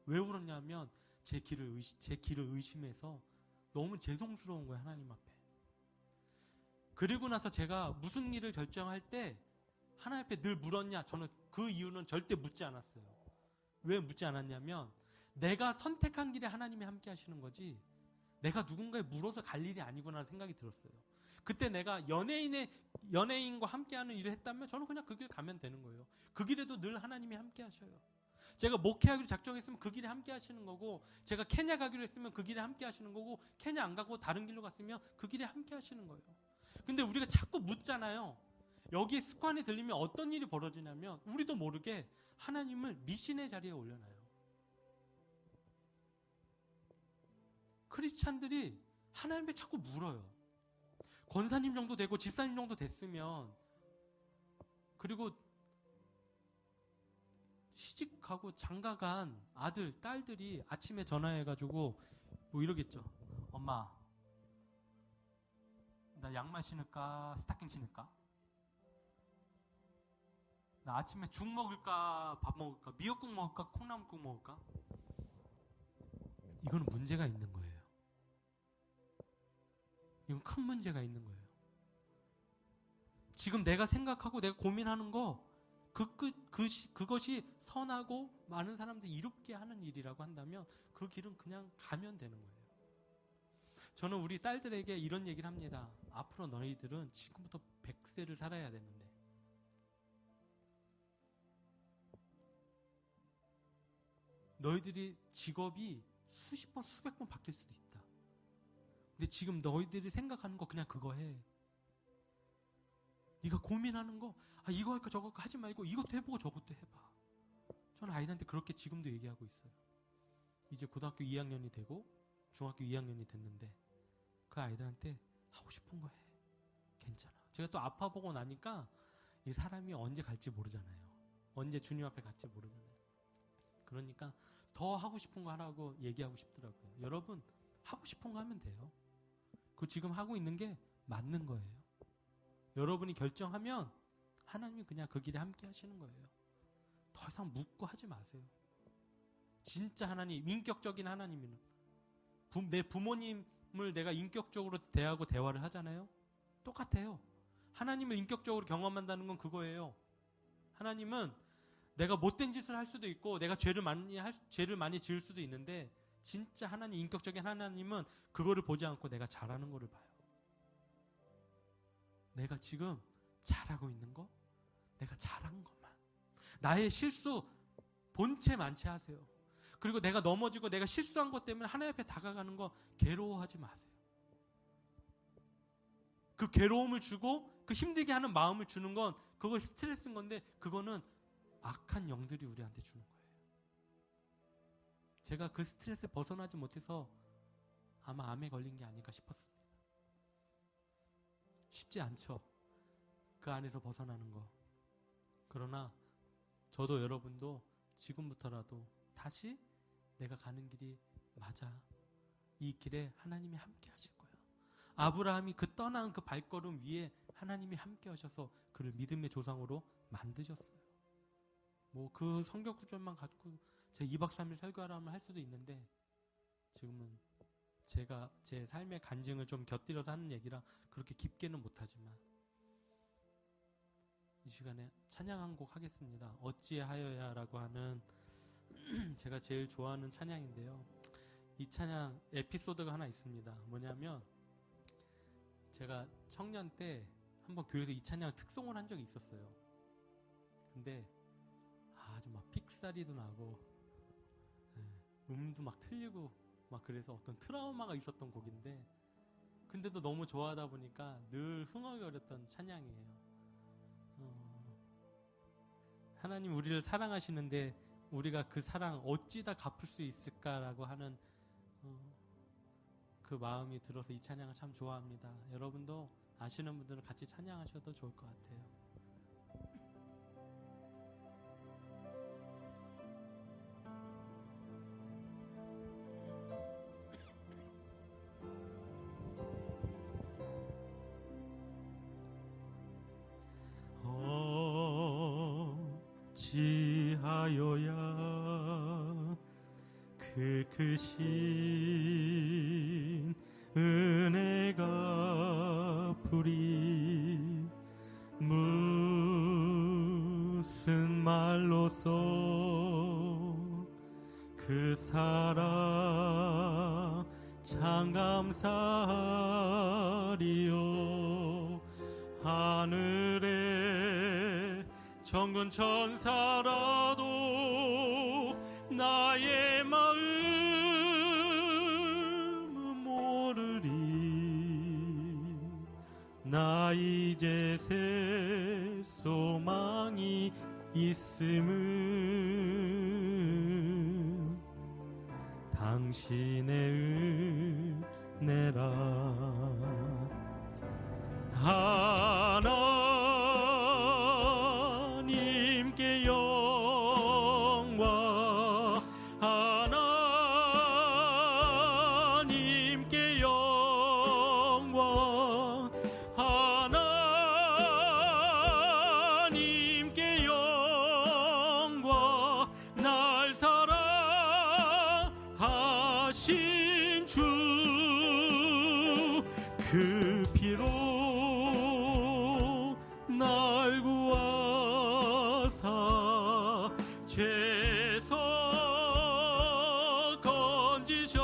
A: 왜 울었냐면 제 길을 의심해서 너무 죄송스러운 거예요. 하나님 앞에. 그리고 나서 제가 무슨 일을 결정할 때 하나님 앞에 늘 물었냐? 저는 그 이유는 절대 묻지 않았어요. 왜 묻지 않았냐면 내가 선택한 길에 하나님이 함께 하시는 거지 내가 누군가에 물어서 갈 일이 아니구나 생각이 들었어요. 그때 내가 연예인과 함께하는 일을 했다면 저는 그냥 그 길 가면 되는 거예요. 그 길에도 늘 하나님이 함께 하셔요. 제가 목회하기로 작정했으면 그 길에 함께 하시는 거고, 제가 케냐 가기로 했으면 그 길에 함께 하시는 거고, 케냐 안 가고 다른 길로 갔으면 그 길에 함께 하시는 거예요. 근데 우리가 자꾸 묻잖아요. 여기에 습관이 들리면 어떤 일이 벌어지냐면 우리도 모르게 하나님을 미신의 자리에 올려놔요. 크리스찬들이 하나님께 자꾸 물어요. 권사님 정도 되고 집사님 정도 됐으면, 그리고 시집가고 장가간 아들, 딸들이 아침에 전화해가지고 뭐 이러겠죠. 엄마, 나 양말 신을까? 스타킹 신을까? 나 아침에 죽 먹을까? 밥 먹을까? 미역국 먹을까? 콩나물국 먹을까? 이거는 문제가 있는 거예요. 이건 큰 문제가 있는 거예요. 지금 내가 생각하고 내가 고민하는 거 그것이 선하고 많은 사람들이 이롭게 하는 일이라고 한다면 그 길은 그냥 가면 되는 거예요. 저는 우리 딸들에게 이런 얘기를 합니다. 앞으로 너희들은 지금부터 100세를 살아야 되는데 너희들이 직업이 수십 번 수백 번 바뀔 수도 있다. 근데 지금 너희들이 생각하는 거 그냥 그거 해. 네가 고민하는 거 이거 할까 저거 할까 하지 말고 이것도 해보고 저것도 해봐. 저는 아이들한테 그렇게 지금도 얘기하고 있어요. 이제 고등학교 2학년이 되고 중학교 2학년이 됐는데 그 아이들한테 하고 싶은 거 해. 괜찮아. 제가 또 아파보고 나니까 이 사람이 언제 갈지 모르잖아요. 언제 주님 앞에 갈지 모르잖아요. 그러니까 더 하고 싶은 거 하라고 얘기하고 싶더라고요. 여러분 하고 싶은 거 하면 돼요. 그 지금 하고 있는 게 맞는 거예요. 여러분이 결정하면 하나님이 그냥 그 길에 함께 하시는 거예요. 더 이상 묻고 하지 마세요. 진짜 하나님, 인격적인 하나님이는 내 부모님을 내가 인격적으로 대하고 대화를 하잖아요. 똑같아요. 하나님을 인격적으로 경험한다는 건 그거예요. 하나님은 내가 못된 짓을 할 수도 있고 내가 죄를 많이 지을 수도 있는데 진짜 하나님, 인격적인 하나님은 그거를 보지 않고 내가 잘하는 거를 봐요. 내가 지금 잘하고 있는 거, 내가 잘한 것만, 나의 실수 본체 만체하세요. 그리고 내가 넘어지고 내가 실수한 것 때문에 하나님 앞에 다가가는 거 괴로워하지 마세요. 그 괴로움을 주고 그 힘들게 하는 마음을 주는 건 그걸 스트레스인 건데 그거는 악한 영들이 우리한테 주는 거예요. 제가 그 스트레스에 벗어나지 못해서 아마 암에 걸린 게 아닐까 싶었습니다. 쉽지 않죠. 그 안에서 벗어나는 거. 그러나 저도 여러분도 지금부터라도 다시 내가 가는 길이 맞아. 이 길에 하나님이 함께 하실 거예요. 아브라함이 그 떠난 그 발걸음 위에 하나님이 함께 하셔서 그를 믿음의 조상으로 만드셨어요. 뭐 그 성경 구절만 갖고 제가 2박 3일 설교하라면 할 수도 있는데 지금은 제가 제 삶의 간증을 좀 곁들여서 하는 얘기라 그렇게 깊게는 못하지만 이 시간에 찬양 한 곡 하겠습니다. 어찌하여야 라고 하는 제가 제일 좋아하는 찬양인데요. 이 찬양 에피소드가 하나 있습니다. 뭐냐면 제가 청년 때 한번 교회에서 이 찬양 특송을 한 적이 있었어요. 근데 아주 막 픽사리도 나고 음도 막 틀리고 막 그래서 어떤 트라우마가 있었던 곡인데 근데도 너무 좋아하다 보니까 늘 흥얼거렸던 찬양이에요. 하나님 우리를 사랑하시는데 우리가 그 사랑 어찌다 갚을 수 있을까라고 하는 그 마음이 들어서 이 찬양을 참 좋아합니다. 여러분도 아시는 분들은 같이 찬양하셔도 좋을 것 같아요.
B: 어찌하여야 그 크신 은혜가 부리 무슨 말로써 그 사랑 참 감사하리요. 하늘에 정군 천사라도 나의 마음은 모르리. 나 이제 새 소망이 있음은 당신의 은혜라. 하나님께 영광, 하나님께 영광, 하나님께 영광. 날 사랑하신 주 그 피로 날 구하사 죄서 건지셨네.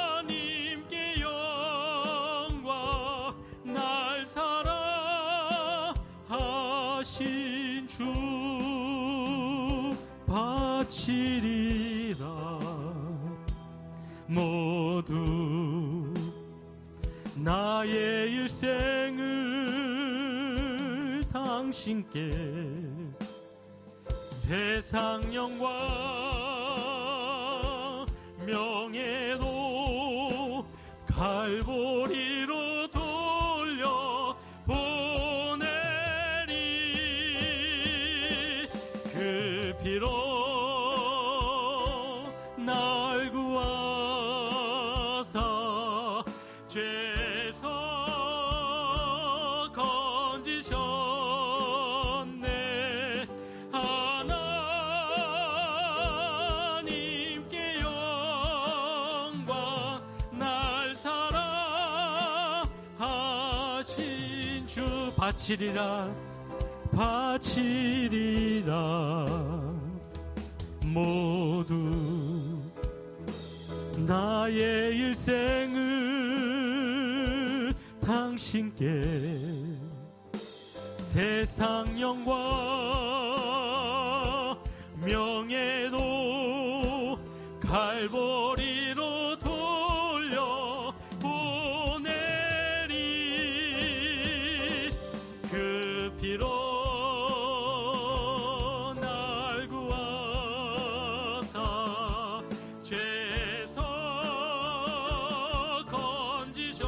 B: 하나님께 영광. 날 사랑하신 주 바치리라. 모두 나의 일생을 당신께 세상 영광 명예도 갈보리로 돌려 보내리. 그 피로 날 구하사 죄서 건지셨네. 하나님께 영광, 바치리라 바치리라 모두 나의 일생을 당신께 세상 영광 명예도 갈보리로 돌려 보내리 그 피로 날 구하사 죄에서 건지셨네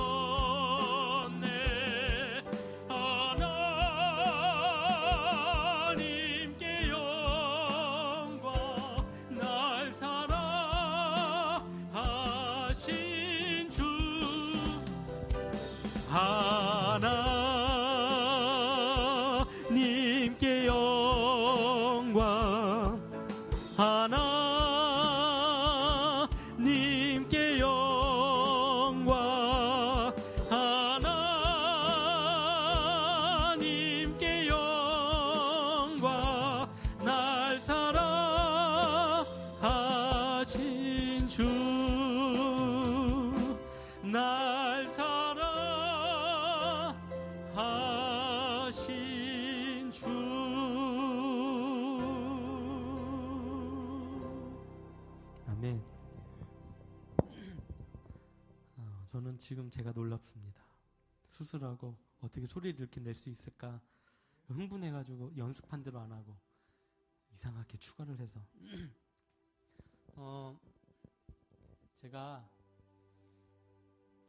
B: 하나님께 영광 날 사랑하신 주 하나님께 영광 하나님께 영광 하나님께 영광 날 사랑하신 주 날 사랑하신 주
A: 아멘. 저는 지금 제가 놀랍습니다. 수술하고 어떻게 소리를 이렇게 낼 수 있을까 흥분해가지고 연습한 대로 안 하고 이상하게 추가를 해서 제가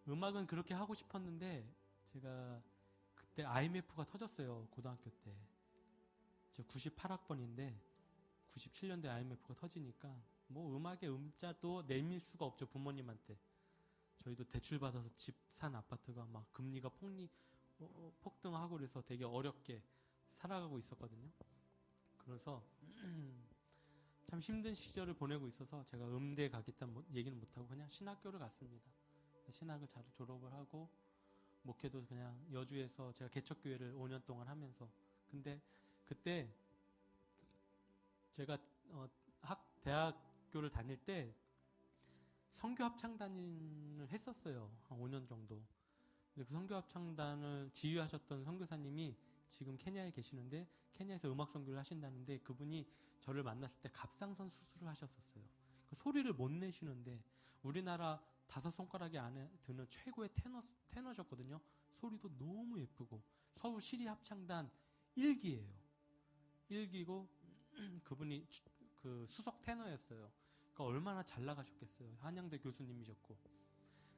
A: 음악은 그렇게 하고 싶었는데 제가 그때 IMF가 터졌어요. 고등학교 때. 저 98학번인데 97년도에 IMF가 터지니까 뭐 음악의 음자도 내밀 수가 없죠. 부모님한테. 저희도 대출 받아서 집 산 아파트가 막 금리가 폭등하고 그래서 되게 어렵게 살아가고 있었거든요. 그래서 참 힘든 시절을 보내고 있어서 제가 음대에 가겠다는 얘기는 못하고 그냥 신학교를 갔습니다. 신학을 잘 졸업을 하고 목회도 그냥 여주에서 제가 개척교회를 5년 동안 하면서 근데 그때 제가 대학교를 다닐 때 선교합창단을 했었어요. 한 5년 정도. 근데 그 선교합창단을 지휘하셨던 선교사님이 지금 케냐에 계시는데 케냐에서 음악 선교를 하신다는데 그분이 저를 만났을 때 갑상선 수술을 하셨었어요. 그 소리를 못 내시는데 우리나라 5손가락에 안에 드는 최고의 테너셨거든요. 소리도 너무 예쁘고 서울 시리합창단 1기예요. 1기고 그분이 그 수석 테너였어요. 그러니까 얼마나 잘 나가셨겠어요. 한양대 교수님이셨고.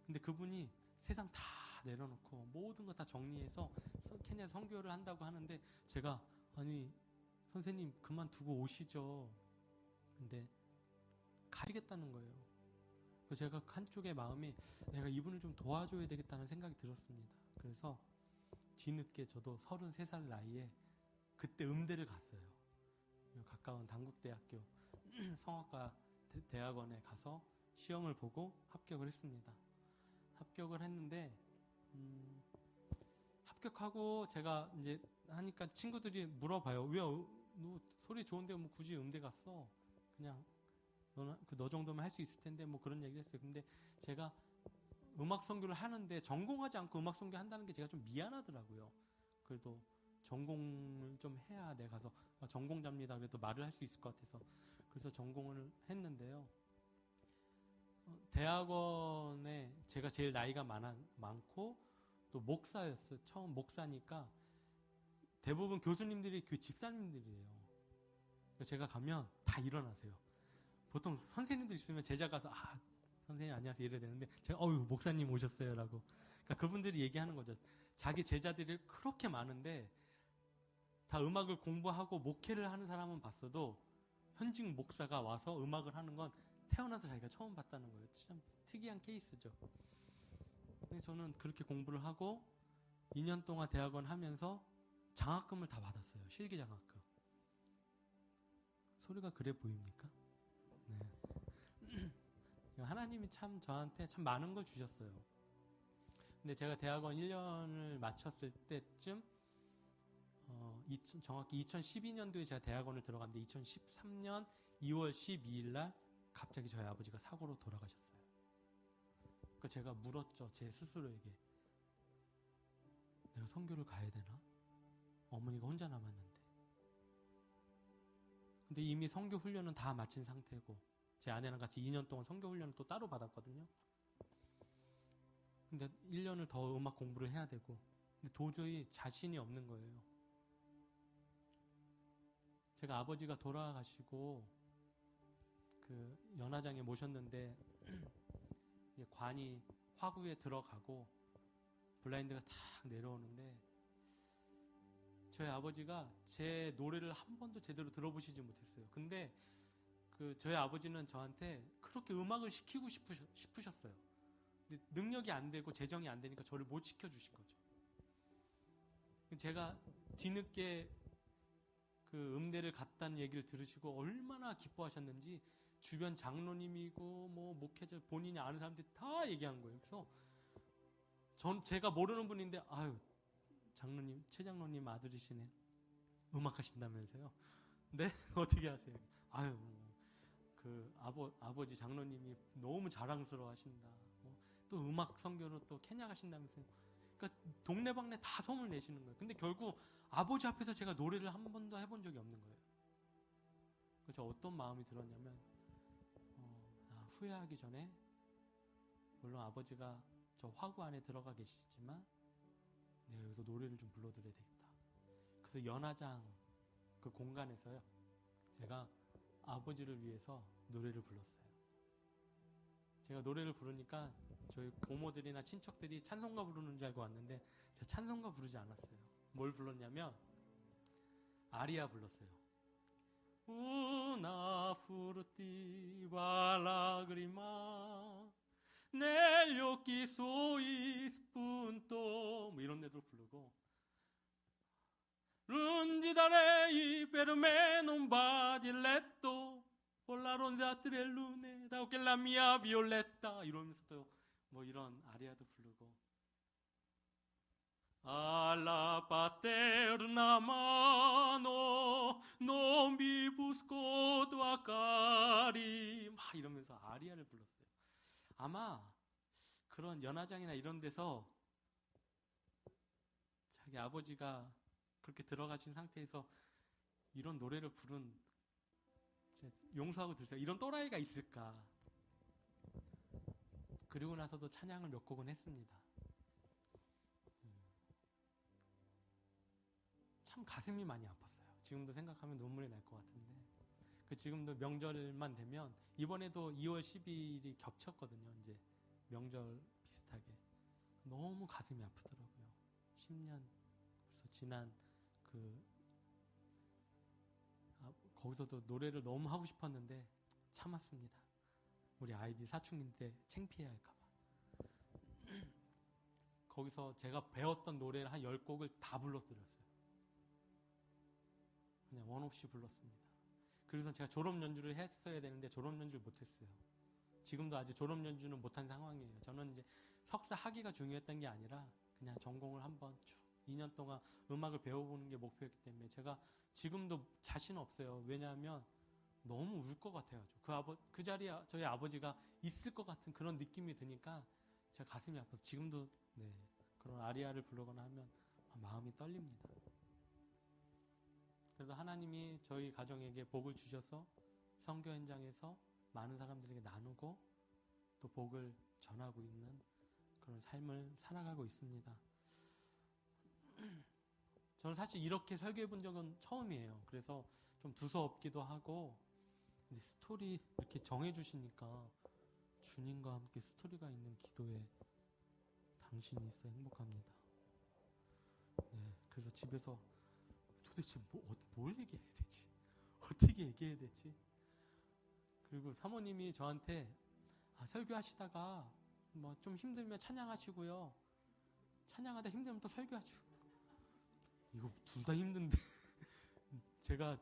A: 근데 그분이 세상 다 내려놓고 모든 거 다 정리해서 케냐 선교를 한다고 하는데 제가 아니 선생님 그만두고 오시죠. 근데 가시겠다는 거예요. 그래서 제가 한쪽의 마음이 내가 이분을 좀 도와줘야 되겠다는 생각이 들었습니다. 그래서 뒤늦게 저도 33살 나이에 그때 음대를 갔어요. 가까운 단국대학교 성악과 대학원에 가서 시험을 보고 합격을 했습니다. 합격을 했는데 합격하고 제가 이제 하니까 친구들이 물어봐요. 왜 너 소리 좋은데 뭐 굳이 음대 갔어? 그냥 너 정도면 할 수 있을 텐데 뭐 그런 얘기를 했어요. 근데 제가 음악 선교를 하는데 전공하지 않고 음악 선교 한다는 게 제가 좀 미안하더라고요. 그래도 전공을 좀 해야 내가 가서 전공 잡니다 그래도 말을 할 수 있을 것 같아서 그래서 전공을 했는데요. 대학원에 제가 제일 나이가 많고 또 목사였어요. 처음 목사니까 대부분 교수님들이 그 집사님들이에요. 제가 가면 다 일어나세요. 보통 선생님들 있으면 제자 가서 선생님 안녕하세요 이래야 되는데 제가 목사님 오셨어요 라고. 그러니까 그분들이 얘기하는 거죠. 자기 제자들이 그렇게 많은데 다 음악을 공부하고 목회를 하는 사람은 봤어도 현직 목사가 와서 음악을 하는 건 태어나서 자기가 처음 봤다는 거예요. 참 특이한 케이스죠. 근데 저는 그렇게 공부를 하고 2년 동안 대학원 하면서 장학금을 다 받았어요. 실기 장학금. 소리가 그래 보입니까? 네. 하나님이 참 저한테 참 많은 걸 주셨어요. 근데 제가 대학원 1년을 마쳤을 때쯤 정확히 2012년도에 제가 대학원을 들어갔는데 2013년 2월 12일 날 갑자기 저희 아버지가 사고로 돌아가셨어요. 그러니까 제가 물었죠. 제 스스로에게. 내가 선교를 가야 되나? 어머니가 혼자 남았는데. 근데 이미 선교 훈련은 다 마친 상태고 제 아내랑 같이 2년 동안 선교 훈련을 또 따로 받았거든요. 근데 1년을 더 음악 공부를 해야 되고 근데 도저히 자신이 없는 거예요. 제가 아버지가 돌아가시고 그 연화장에 모셨는데 이제 관이 화구에 들어가고 블라인드가 탁 내려오는데 저희 아버지가 제 노래를 한 번도 제대로 들어보시지 못했어요. 근데 그 저희 아버지는 저한테 그렇게 음악을 시키고 싶으셨어요. 근데 능력이 안 되고 재정이 안 되니까 저를 못 시켜주신 거죠. 제가 뒤늦게 그 음대를 갔다는 얘기를 들으시고 얼마나 기뻐하셨는지 주변 장로님이고 뭐 목회자 본인이 아는 사람들이 다 얘기한 거예요. 그래서 제가 모르는 분인데 아유 장로님 최 장로님 아들이시네. 음악 하신다면서요? 네? 어떻게 하세요? 아유 그 아버지 장로님이 너무 자랑스러워 하신다. 또 음악 선교로 또 케냐 가신다면서요? 그러니까 동네방네 다 소문을 내시는 거예요. 근데 결국 아버지 앞에서 제가 노래를 한 번도 해본 적이 없는 거예요. 그래서 어떤 마음이 들었냐면 후회하기 전에 물론 아버지가 저 화구 안에 들어가 계시지만 내가 여기서 노래를 좀 불러드려야 되겠다. 그래서 연화장 그 공간에서요 제가 아버지를 위해서 노래를 불렀어요. 제가 노래를 부르니까 저희 고모들이나 친척들이 찬송가 부르는 줄 알고 왔는데 제가 찬송가 부르지 않았어요. 뭘 불렀냐면 아리아 불렀어요. Una furtiva lagrima negli occhi suoi spunto 뭐 이런 데도 부르고 Lungi da lei per me non va di letto con la ronzata del lune da che la mia violetta 이러면서 또 뭐 이런 아리아도 부르고 Alla paterna mano non mi busco tua cari 막 이러면서 아리아를 불렀어요. 아마 그런 연화장이나 이런 데서 자기 아버지가 그렇게 들어가신 상태에서 이런 노래를 부른 용서하고 들으세요. 이런 또라이가 있을까? 그리고 나서도 찬양을 몇 곡은 했습니다. 참 가슴이 많이 아팠어요. 지금도 생각하면 눈물이 날 것 같은데 지금도 명절만 되면 이번에도 2월 12일이 겹쳤거든요. 이제 명절 비슷하게 너무 가슴이 아프더라고요. 10년 벌써 지난 거기서도 노래를 너무 하고 싶었는데 참았습니다. 우리 아이들 사춘기인데 창피해 할까봐. 거기서 제가 배웠던 노래를 한 10곡을 다 불러드렸어요. 그냥 원 없이 불렀습니다. 그래서 제가 졸업 연주를 했어야 되는데 졸업 연주를 못했어요. 지금도 아직 졸업 연주는 못한 상황이에요. 저는 이제 석사 학위가 중요했던 게 아니라 그냥 전공을 한번 쭉 2년 동안 음악을 배워보는 게 목표였기 때문에 제가 지금도 자신 없어요. 왜냐하면 너무 울 것 같아가지고 그 자리에 저희 아버지가 있을 것 같은 그런 느낌이 드니까 제가 가슴이 아파서 지금도 그런 아리아를 부르거나 하면 마음이 떨립니다. 그래도 하나님이 저희 가정에게 복을 주셔서 선교 현장에서 많은 사람들에게 나누고 또 복을 전하고 있는 그런 삶을 살아가고 있습니다. 저는 사실 이렇게 설교해 본 적은 처음이에요. 그래서 좀 두서없기도 하고 근데 스토리 이렇게 정해 주시니까 주님과 함께 스토리가 있는 기도에 당신이 있어 행복합니다. 그래서 집에서 도대체 뭘 얘기해야 되지? 어떻게 얘기해야 되지? 그리고 사모님이 저한테 설교하시다가 뭐 좀 힘들면 찬양하시고요. 찬양하다 힘들면 또 설교하시고. 이거 둘 다 힘든데 제가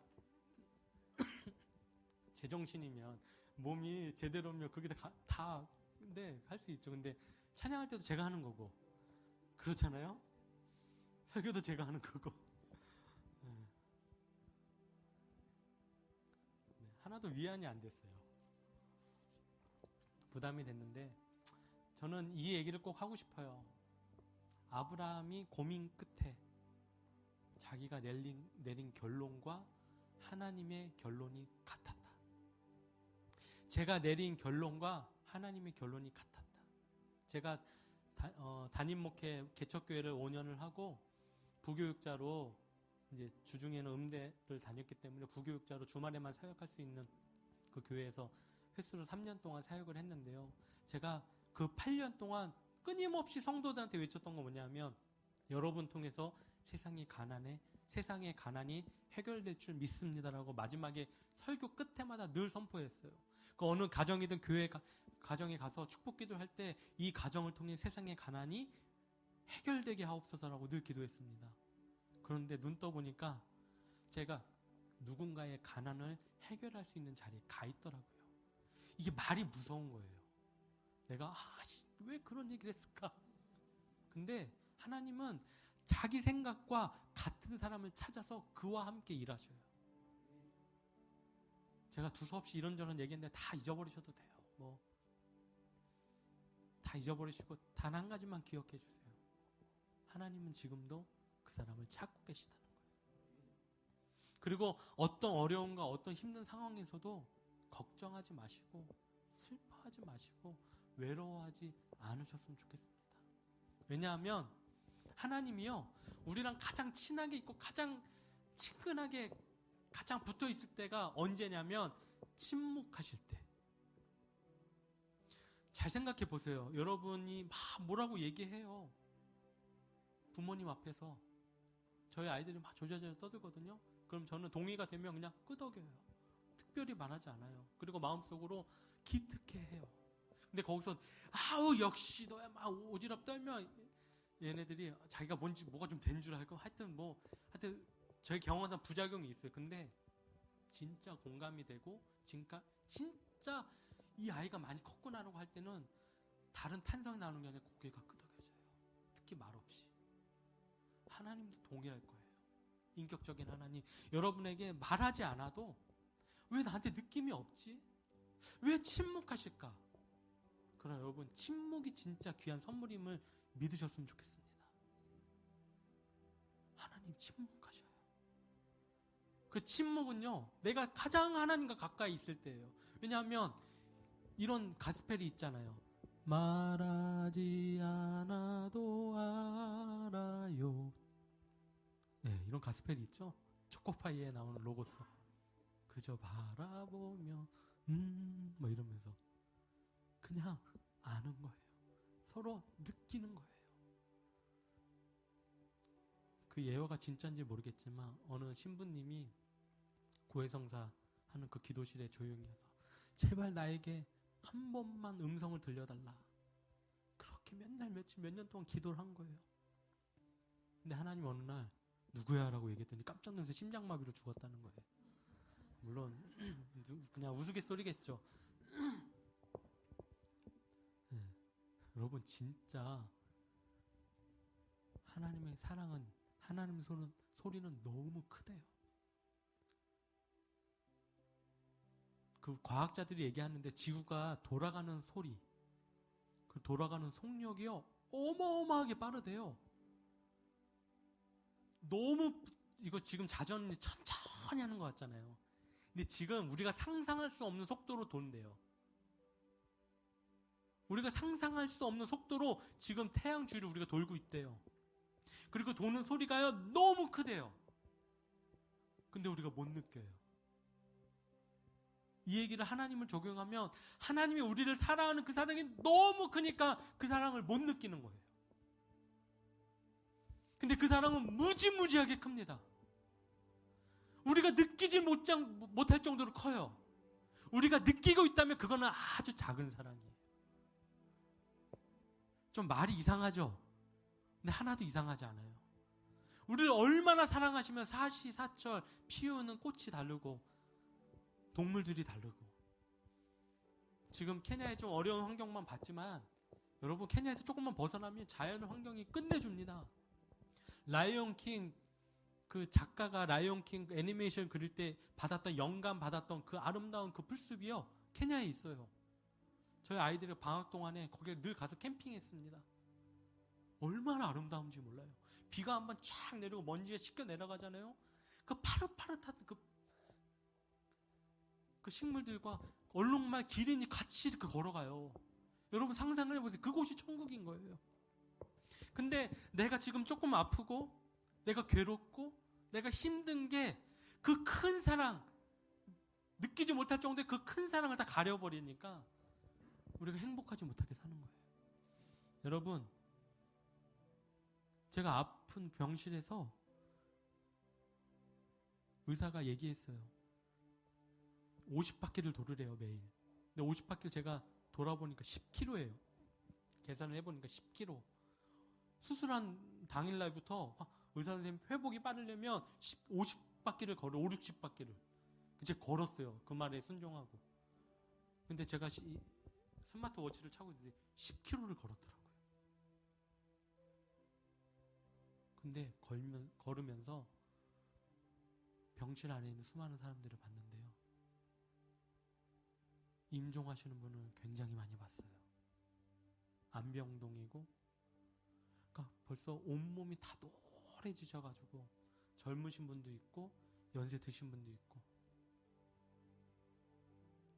A: 제정신이면 몸이 제대로면 그게 다 근데 할 수 있죠. 근데 찬양할 때도 제가 하는 거고 그렇잖아요. 설교도 제가 하는 거고 하나도 위안이 안 됐어요. 부담이 됐는데 저는 이 얘기를 꼭 하고 싶어요. 아브라함이 고민 끝에 자기가 내린 결론과 하나님의 결론이 같았다. 제가 내린 결론과 하나님의 결론이 같았다. 제가 담임 목회 개척교회를 5년을 하고 부교육자로 이제 주중에는 음대를 다녔기 때문에 부교육자로 주말에만 사역할 수 있는 그 교회에서 횟수로 3년 동안 사역을 했는데요. 제가 그 8년 동안 끊임없이 성도들한테 외쳤던 건 뭐냐면 여러분 통해서 세상의 가난이 해결될 줄 믿습니다라고 마지막에 설교 끝에마다 늘 선포했어요. 그 어느 가정이든 가정에 가서 축복기도를 할 때 이 가정을 통해 세상의 가난이 해결되게 하옵소서라고 늘 기도했습니다. 그런데 눈 떠보니까 제가 누군가의 가난을 해결할 수 있는 자리에 가 있더라고요. 이게 말이 무서운 거예요. 내가 왜 그런 얘기를 했을까? 근데 하나님은 자기 생각과 같은 사람을 찾아서 그와 함께 일하셔요. 제가 두서없이 이런저런 얘기했는데 다 잊어버리셔도 돼요. 다 잊어버리시고 단 한 가지만 기억해 주세요. 하나님은 지금도 그 사람을 찾고 계시다는 거예요. 그리고 어떤 어려움과 어떤 힘든 상황에서도 걱정하지 마시고 슬퍼하지 마시고 외로워하지 않으셨으면 좋겠습니다. 왜냐하면 하나님이요, 우리랑 가장 친하게 있고 가장 친근하게 가장 붙어 있을 때가 언제냐면 침묵하실 때. 잘 생각해 보세요. 여러분이 막 뭐라고 얘기해요. 부모님 앞에서 저희 아이들이 막 조자조자 떠들거든요. 그럼 저는 동의가 되면 그냥 끄덕여요. 특별히 말하지 않아요. 그리고 마음속으로 기특해해요. 근데 거기서 역시 너야 막 오지랖 떨면 얘네들이 자기가 뭐가 좀 된 줄 알고 하여튼 저희 경험한 부작용이 있어요. 근데 진짜 공감이 되고 진짜 이 아이가 많이 컸구나라고 할 때는 다른 탄성이 나오는 게 아니라 고개가 끄덕여져요. 특히 말없이. 하나님도 동일할 거예요. 인격적인 하나님. 여러분에게 말하지 않아도 왜 나한테 느낌이 없지? 왜 침묵하실까? 그러나 여러분, 침묵이 진짜 귀한 선물임을 믿으셨으면 좋겠습니다. 하나님 침묵하셔요. 그 침묵은요, 내가 가장 하나님과 가까이 있을 때예요. 왜냐하면 이런 가스펠이 있잖아요. 말하지 않아도 알아요. 네, 이런 가스펠이 있죠. 초코파이에 나오는 로고스. 그저 바라보며 이러면서 그냥 아는 거예요. 서로 느끼는 거예요. 그 예화가 진짜인지 모르겠지만 어느 신부님이 고해성사 하는 그 기도실에 조용히 해서 제발 나에게 한 번만 음성을 들려달라. 그렇게 맨날 몇 년 동안 기도를 한 거예요. 근데 하나님 어느 날 누구야? 라고 얘기했더니 깜짝 놀라서 심장마비로 죽었다는 거예요. 물론 그냥 우스갯소리겠죠. 네. 여러분 진짜 하나님의 사랑은 하나님의 소리는 너무 크대요. 그 과학자들이 얘기하는데 지구가 돌아가는 소리, 그 돌아가는 속력이요 어마어마하게 빠르대요. 너무 이거 지금 자전이 천천히 하는 것 같잖아요. 근데 지금 우리가 상상할 수 없는 속도로 돈대요. 우리가 상상할 수 없는 속도로 지금 태양 주위를 우리가 돌고 있대요. 그리고 도는 소리가요 너무 크대요. 근데 우리가 못 느껴요. 이 얘기를 하나님을 적용하면 하나님이 우리를 사랑하는 그 사랑이 너무 크니까 그 사랑을 못 느끼는 거예요. 근데 그 사랑은 무지무지하게 큽니다. 우리가 느끼지 못할 정도로 커요. 우리가 느끼고 있다면 그거는 아주 작은 사랑이에요. 좀 말이 이상하죠? 근데 하나도 이상하지 않아요. 우리를 얼마나 사랑하시면 사시사철 피우는 꽃이 다르고 동물들이 다르고. 지금 케냐의 좀 어려운 환경만 봤지만 여러분 케냐에서 조금만 벗어나면 자연 환경이 끝내줍니다. 라이온 킹 그 작가가 라이온킹 애니메이션 그릴 때 받았던 영감 받았던 그 아름다운 그 풀숲이요. 케냐에 있어요. 저희 아이들이 방학 동안에 거기에 늘 가서 캠핑했습니다. 얼마나 아름다운지 몰라요. 비가 한번 쫙 내리고 먼지가 씻겨 내려가잖아요. 그 파릇파릇한 그 식물들과 얼룩말 기린이 같이 이렇게 걸어가요. 여러분 상상을 해보세요. 그곳이 천국인 거예요. 근데 내가 지금 조금 아프고 내가 괴롭고 내가 힘든 게 그 큰 사랑, 느끼지 못할 정도의 그 큰 사랑을 다 가려버리니까 우리가 행복하지 못하게 사는 거예요. 여러분, 제가 아픈 병실에서 의사가 얘기했어요. 50바퀴를 돌으래요, 매일. 근데 50바퀴를 제가 돌아보니까 10km예요. 계산을 해보니까 10km. 수술한 당일날부터 의사 선생님 회복이 빠르려면 50바퀴를 걸어, 5, 60바퀴를. 이제 걸었어요. 그 말에 순종하고. 근데 제가 스마트워치를 차고 있는데 10km를 걸었더라고요. 근데 걸으면서 병실 안에 있는 수많은 사람들을 봤는데요. 임종하시는 분을 굉장히 많이 봤어요. 안병동이고, 그러니까 벌써 온몸이 다 노래지셔가지고 젊으신 분도 있고 연세 드신 분도 있고,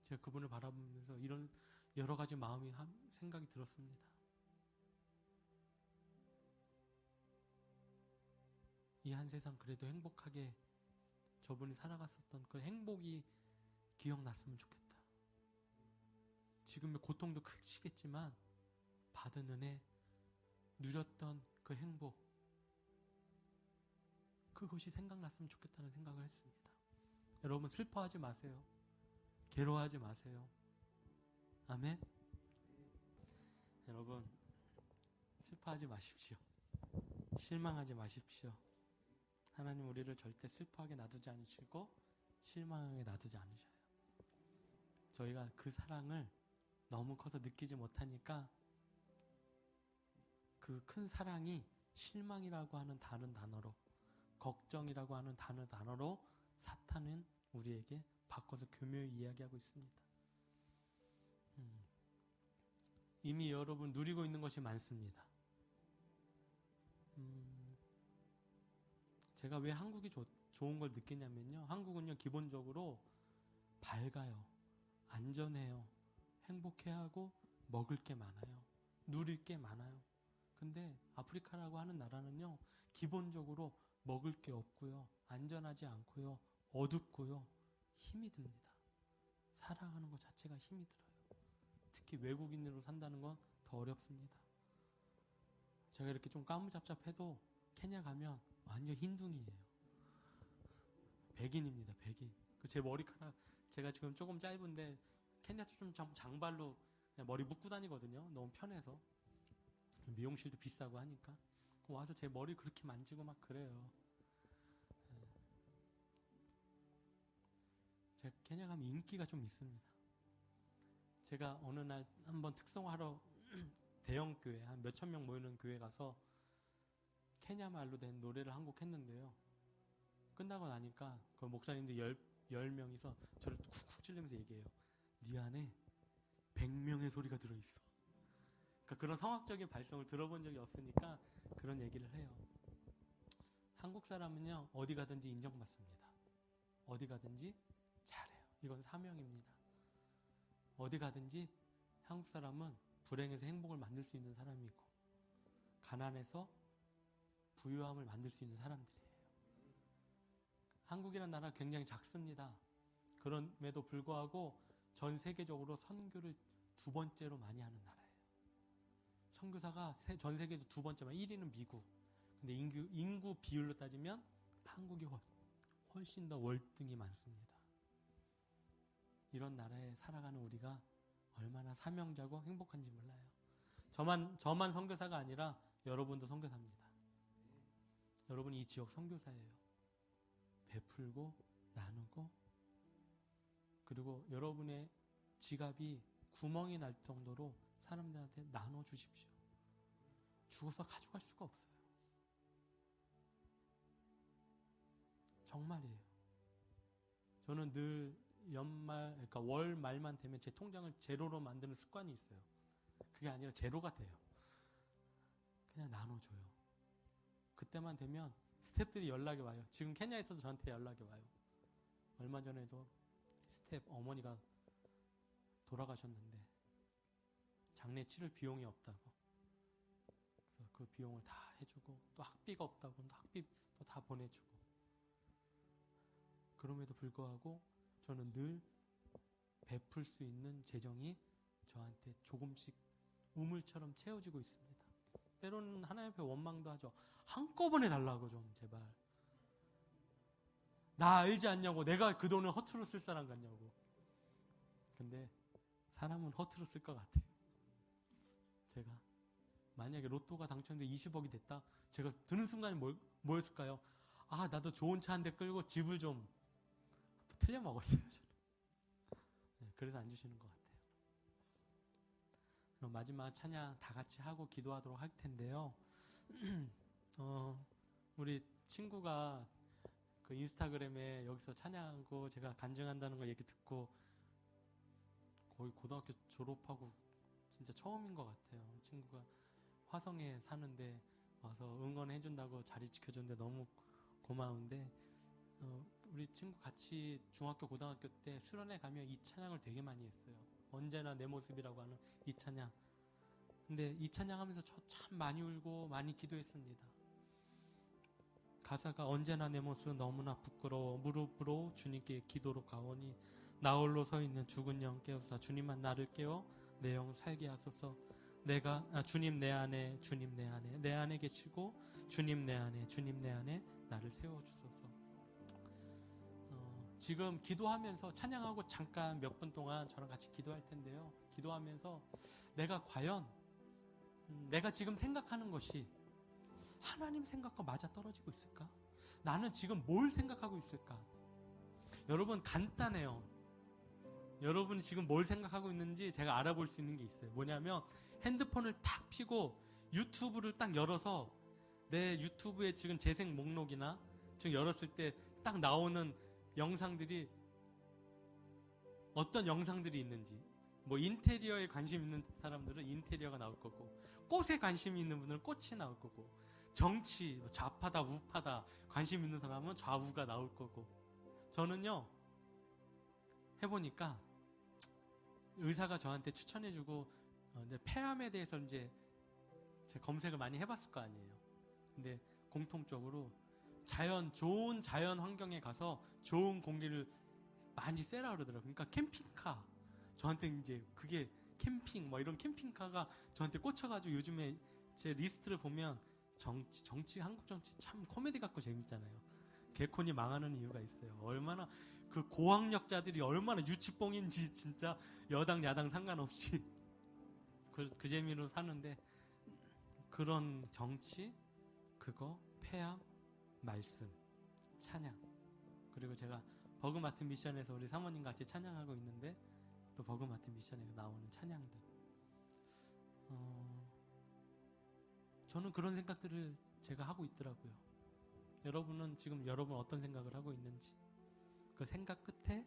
A: 제가 그분을 바라보면서 이런 여러 가지 마음이 생각이 들었습니다. 이 한 세상 그래도 행복하게 저분이 살아갔었던 그 행복이 기억났으면 좋겠다. 지금의 고통도 크시겠지만 받은 은혜, 누렸던 그 행복, 그것이 생각났으면 좋겠다는 생각을 했습니다. 여러분 슬퍼하지 마세요. 괴로워하지 마세요. 아멘. 여러분 슬퍼하지 마십시오. 실망하지 마십시오. 하나님 우리를 절대 슬퍼하게 놔두지 않으시고 실망하게 놔두지 않으셔요. 저희가 그 사랑을 너무 커서 느끼지 못하니까 그 큰 사랑이 실망이라고 하는 다른 단어로, 걱정이라고 하는 다른 단어로 사탄은 우리에게 바꿔서 교묘히 이야기하고 있습니다. 이미 여러분 누리고 있는 것이 많습니다. 제가 왜 한국이 좋은 걸 느끼냐면요. 한국은요, 기본적으로 밝아요. 안전해요. 행복해하고 먹을 게 많아요. 누릴 게 많아요. 근데 아프리카라고 하는 나라는요, 기본적으로 먹을 게 없고요. 안전하지 않고요. 어둡고요. 힘이 듭니다. 살아가는 것 자체가 힘이 들어요. 특히 외국인으로 산다는 건 더 어렵습니다. 제가 이렇게 좀 까무잡잡해도 케냐 가면 완전 흰둥이에요. 백인입니다. 백인. 제 머리카락 제가 지금 조금 짧은데 케냐도 좀 장발로 그냥 머리 묶고 다니거든요. 너무 편해서. 미용실도 비싸고 하니까. 와서 제 머리 그렇게 만지고 막 그래요. 제가 케냐 가면 인기가 좀 있습니다. 제가 어느 날 한번 특성화하러 대형 교회, 한 몇천 명 모이는 교회 가서 케냐 말로 된 노래를 한 곡 했는데요. 끝나고 나니까 그 목사님들 10명이서 저를 쿡쿡 찔리면서 얘기해요. 네 안에 100명의 소리가 들어있어. 그러니까 그런 성악적인 발성을 들어본 적이 없으니까 그런 얘기를 해요. 한국 사람은요, 어디 가든지 인정받습니다. 어디 가든지 잘해요. 이건 사명입니다. 어디 가든지 한국 사람은 불행에서 행복을 만들 수 있는 사람이고, 가난해서 부유함을 만들 수 있는 사람들이에요. 한국이라는 나라가 굉장히 작습니다. 그럼에도 불구하고 전 세계적으로 선교를 2번째로 많이 하는 나라예요. 선교사가 전 세계에서 2번째만, 1위는 미국. 근데 인구 비율로 따지면 한국이 훨씬 더 월등히 많습니다. 이런 나라에 살아가는 우리가 얼마나 사명자고 행복한지 몰라요. 저만 선교사가 아니라 여러분도 선교사입니다. 여러분이 이 지역 선교사예요. 베풀고 나누고, 그리고 여러분의 지갑이 구멍이 날 정도로 사람들한테 나눠주십시오. 죽어서 가져갈 수가 없어요. 정말이에요. 저는 늘 연말, 그러니까 월 말만 되면 제 통장을 제로로 만드는 습관이 있어요. 그게 아니라 제로가 돼요. 그냥 나눠줘요. 그때만 되면 스태프들이 연락이 와요. 지금 케냐에서도 저한테 연락이 와요. 얼마 전에도 스태프 어머니가 돌아가셨는데 장례 치를 비용이 없다고. 그래서 그 비용을 다 해주고, 또 학비가 없다고 또 학비도 다 보내주고. 그럼에도 불구하고 저는 늘 베풀 수 있는 재정이 저한테 조금씩 우물처럼 채워지고 있습니다. 때로는 하나님 앞에 원망도 하죠. 한꺼번에 달라고 좀 제발. 나 알지 않냐고, 내가 그 돈을 허투루 쓸 사람 같냐고. 근데 사람은 허투루 쓸 것 같아요. 제가 만약에 로또가 당첨돼 20억이 됐다, 제가 드는 순간에 뭐였을까요? 아, 나도 좋은 차 한 대 끌고 집을 좀 틀려 먹었어요. 저는. 네, 그래서 안 주시는 것 같아요. 그럼 마지막 찬양 다 같이 하고 기도하도록 할 텐데요. 우리 친구가 그 인스타그램에 여기서 찬양하고 제가 간증한다는 걸 얘기 듣고 거의 고등학교 졸업하고 진짜 처음인 것 같아요. 친구가 화성에 사는데 와서 응원해준다고 자리 지켜줬는데 너무 고마운데, 우리 친구 같이 중학교 고등학교 때 수련회 가면 이 찬양을 되게 많이 했어요. 언제나 내 모습이라고 하는 이 찬양. 근데 이 찬양 하면서 저 참 많이 울고 많이 기도했습니다. 가사가 언제나 내 모습은 너무나 부끄러워 무릎으로 주님께 기도로 가오니 나 홀로 서 있는 죽은 영 깨우사 주님만 나를 깨워 내 영 살게 하소서. 주님 내 안에, 주님 내 안에, 내 안에 계시고 주님 내 안에, 주님 내 안에 나를 세워주소서. 지금 기도하면서 찬양하고 잠깐 몇 분 동안 저랑 같이 기도할 텐데요. 기도하면서 내가 과연 내가 지금 생각하는 것이 하나님 생각과 맞아 떨어지고 있을까? 나는 지금 뭘 생각하고 있을까? 여러분, 간단해요. 여러분이 지금 뭘 생각하고 있는지 제가 알아볼 수 있는 게 있어요. 뭐냐면 핸드폰을 탁 펴고 유튜브를 딱 열어서 내 유튜브에 지금 재생 목록이나 지금 열었을 때 딱 나오는 영상들이 어떤 영상들이 있는지, 뭐 인테리어에 관심 있는 사람들은 인테리어가 나올 거고, 꽃에 관심 있는 분들은 꽃이 나올 거고, 정치, 좌파다 우파다 관심 있는 사람은 좌우가 나올 거고. 저는요, 해보니까 의사가 저한테 추천해주고 이제 폐암에 대해서 이제 제가 검색을 많이 해봤을 거 아니에요. 근데 공통적으로 좋은 자연 환경에 가서 좋은 공기를 많이 쐬라 그러더라고요. 그러니까 캠핑카, 저한테 이제 그게 캠핑 뭐 이런 캠핑카가 저한테 꽂혀가지고 요즘에 제 리스트를 보면 정치 한국 정치 참 코미디 같고 재밌잖아요. 개콘이 망하는 이유가 있어요. 얼마나 그 고학력자들이 얼마나 유치뽕인지 진짜 여당 야당 상관없이 그 재미로 사는데, 그런 정치, 그거, 폐암, 말씀, 찬양, 그리고 제가 버그마트 미션에서 우리 사모님 같이 찬양하고 있는데 또 버그마트 미션에 나오는 찬양들, 저는 그런 생각들을 제가 하고 있더라고요. 여러분은 지금 어떤 생각을 하고 있는지, 그 생각 끝에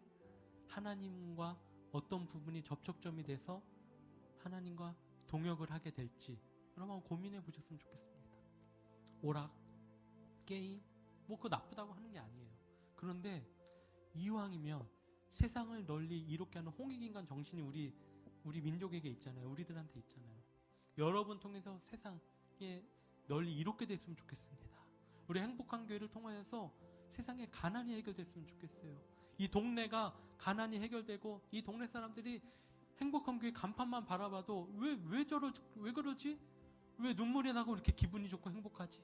A: 하나님과 어떤 부분이 접촉점이 돼서 하나님과 동역을 하게 될지 여러분 고민해 보셨으면 좋겠습니다. 오락, 게임, 뭐 그거 나쁘다고 하는 게 아니에요. 그런데 이왕이면 세상을 널리 이롭게 하는 홍익인간 정신이 우리 민족에게 있잖아요. 우리들한테 있잖아요. 여러분 통해서 세상에 널리 이롭게 됐으면 좋겠습니다. 우리 행복한 교회를 통하여서 세상에 가난이 해결됐으면 좋겠어요. 이 동네가 가난이 해결되고 이 동네 사람들이 행복한 교회 간판만 바라봐도 왜 그러지? 왜 눈물이 나고 이렇게 기분이 좋고 행복하지?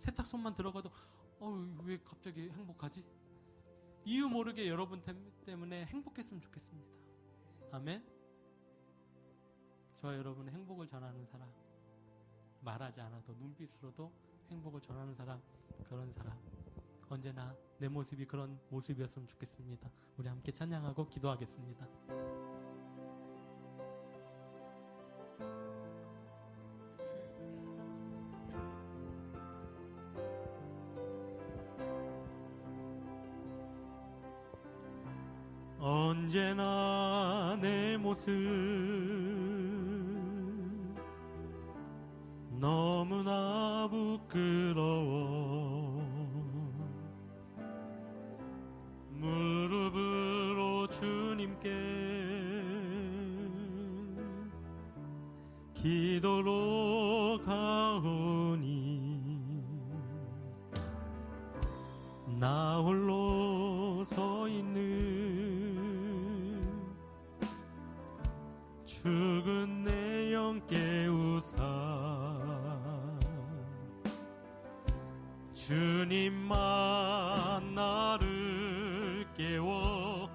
A: 세탁소만 들어가도 왜 갑자기 행복하지? 이유 모르게 여러분 때문에 행복했으면 좋겠습니다. 아멘. 저와 여러분의 행복을 전하는 사람, 말하지 않아도 눈빛으로도 행복을 전하는 사람, 그런 사람, 언제나 내 모습이 그런 모습이었으면 좋겠습니다. 우리 함께 찬양하고 기도하겠습니다. 언제나 내 모습 너무나 부끄러워 무릎으로 주님께 기도로 가오니 나 홀로 서 있는 죽은 내 영 깨우사 주님만 나를 깨워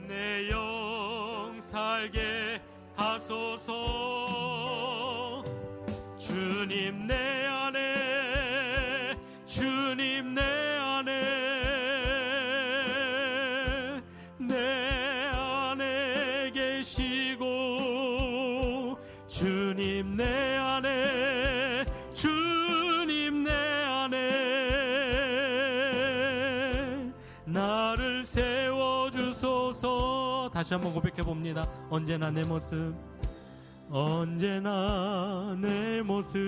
A: 내 영 살게 하소서. 주님 내 안에 주님 내 안에 계시고 주님 내 안에 주님 내 안에 나를 세워주소서. 다시 한번 고백해봅니다. 언제나 내 모습 언제나 내 모습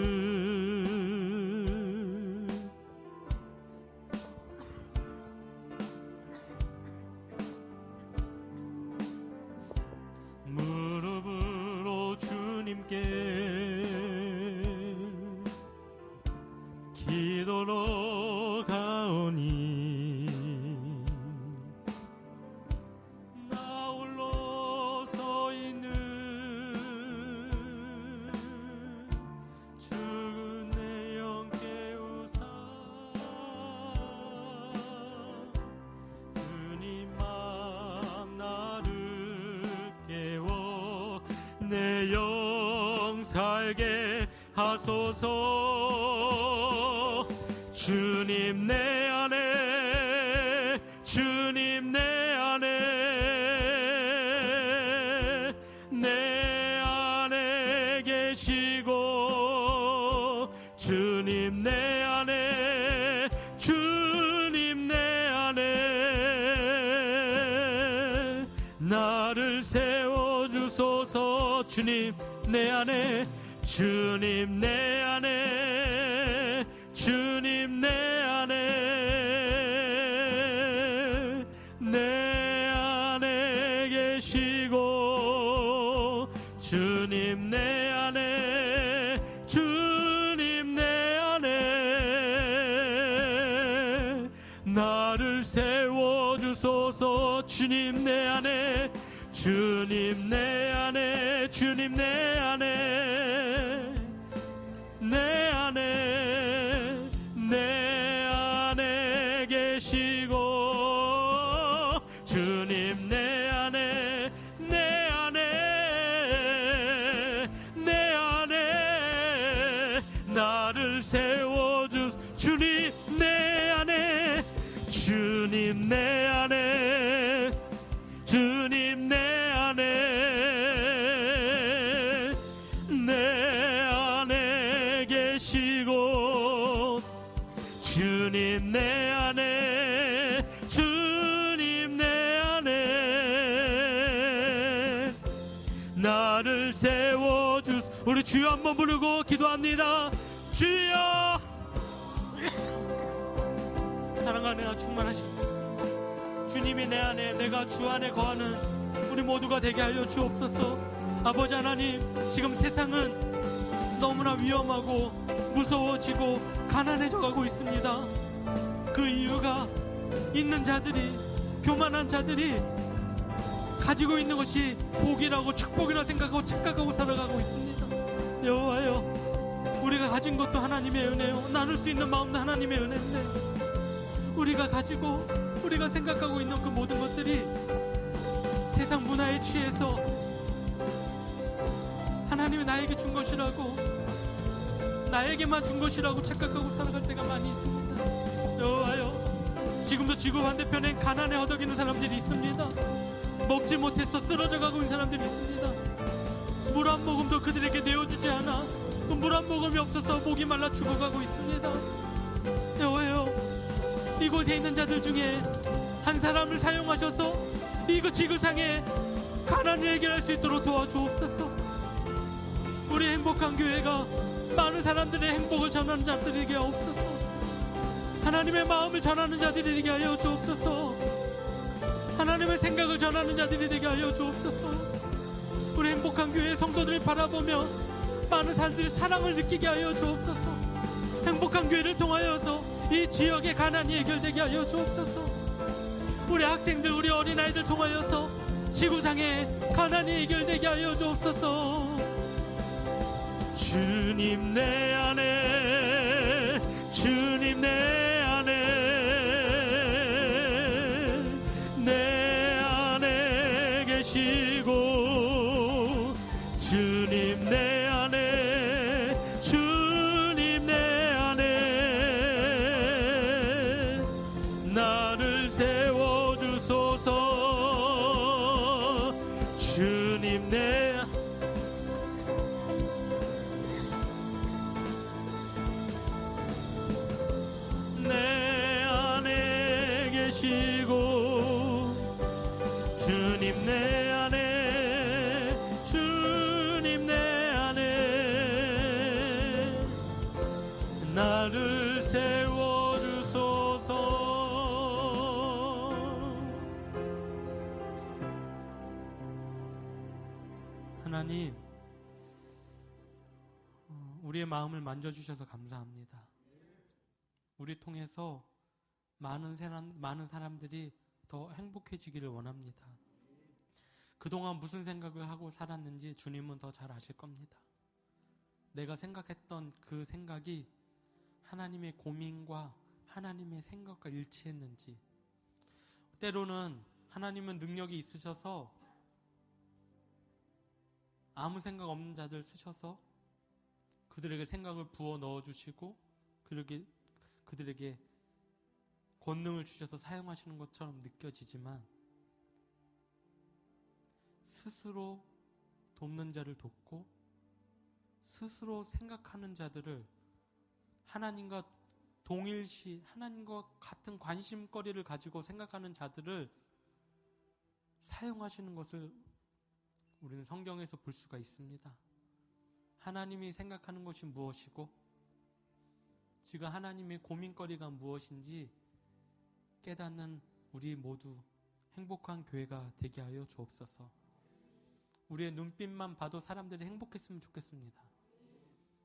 A: 무릎으로 주님께 기도로 가오니 나 홀로 서 있는 죽은 내 영 깨우사 주님만 나를 깨워 내 영 살게 하소서. 주님 내 안에 주님 내 안에 계시고 주님 내 안에 주님 내 안에 나를 세워주소서. 주님 내 안에 주님 내 안에 주님 내 안에 계시고 주님 내 안에 주님 내 안에 나를 세워주소서. 주님 내 안에 주님 내 안에 주님 내 안에 내 안에 계시고 주님 내 안에 나를 세워주 주님 내 안에 주님 내 안에 주님 내 안에 계시고 주님 내 안에 주님 내 안에 나를 세워주. 우리 주여 한번 부르고 기도합니다. 주여 사랑과 내가 충만하시고 주님이 내 안에 내가 주 안에 거하는 우리 모두가 되게 하여 주옵소서. 아버지 하나님, 지금 세상은 너무나 위험하고 무서워지고 가난해져 가고 있습니다. 그 이유가 있는 자들이, 교만한 자들이 가지고 있는 것이 복이라고 축복이라고 생각하고 착각하고 살아가고 있습니다. 여호와여, 우리가 가진 것도 하나님의 은혜요, 나눌 수 있는 마음도 하나님의 은혜인데 우리가 가지고 우리가 생각하고 있는 그 모든 것들이 세상 문화에 취해서 하나님이 나에게 준 것이라고, 나에게만 준 것이라고 착각하고 살아갈 때가 많이 있습니다. 여호와여, 지금도 지구 반대편엔 가난에 허덕이는 사람들이 있습니다. 먹지 못해서 쓰러져 가고 있는 사람들이 있습니다. 물 한 모금도 그들에게 내어주지 않아 그 물 한 모금이 없어서 목이 말라 죽어가고 있습니다. 여호와여, 이곳에 있는 자들 중에 한 사람을 사용하셔서 이거 지구상에 가난을 해결할 수 있도록 도와주옵소서. 우리 행복한 교회가 많은 사람들의 행복을 전하는 자들에게 없어서 하나님의 마음을 전하는 자들이 되게 하여 주옵소서. 하나님의 생각을 전하는 자들이 되게 하여 주옵소서. 우리 행복한 교회 성도들을 바라보며 많은 사람들이 사랑을 느끼게 하여 주옵소서. 행복한 교회를 통하여서 이 지역의 가난이 해결되게 하여 주옵소서. 우리 학생들, 우리 어린아이들 통하여서 지구상의 가난이 해결되게 하여 주옵소서.
B: 주님 내 안에, 주님 내 안에, 내 안에 계시고, 주님 내 안에, 주님 내 안에 나를 세워주소서. 주님 내 주님 내 안에, 주님 내 안에 나를 세워주소서.
A: 하나님, 우리의 마음을 만져주셔서 감사합니다. 우리 통해서 많은 사람들이 더 행복해지기를 원합니다. 그동안 무슨 생각을 하고 살았는지 주님은 더 잘 아실 겁니다. 내가 생각했던 그 생각이 하나님의 고민과 하나님의 생각과 일치했는지, 때로는 하나님은 능력이 있으셔서 아무 생각 없는 자들 쓰셔서 그들에게 생각을 부어 넣어주시고 그들에게 권능을 주셔서 사용하시는 것처럼 느껴지지만, 스스로 돕는 자를 돕고 스스로 생각하는 자들을 하나님과 동일시, 하나님과 같은 관심거리를 가지고 생각하는 자들을 사용하시는 것을 우리는 성경에서 볼 수가 있습니다. 하나님이 생각하는 것이 무엇이고 지금 하나님의 고민거리가 무엇인지 깨닫는 우리 모두 행복한 교회가 되게 하여 주옵소서. 우리의 눈빛만 봐도 사람들이 행복했으면 좋겠습니다.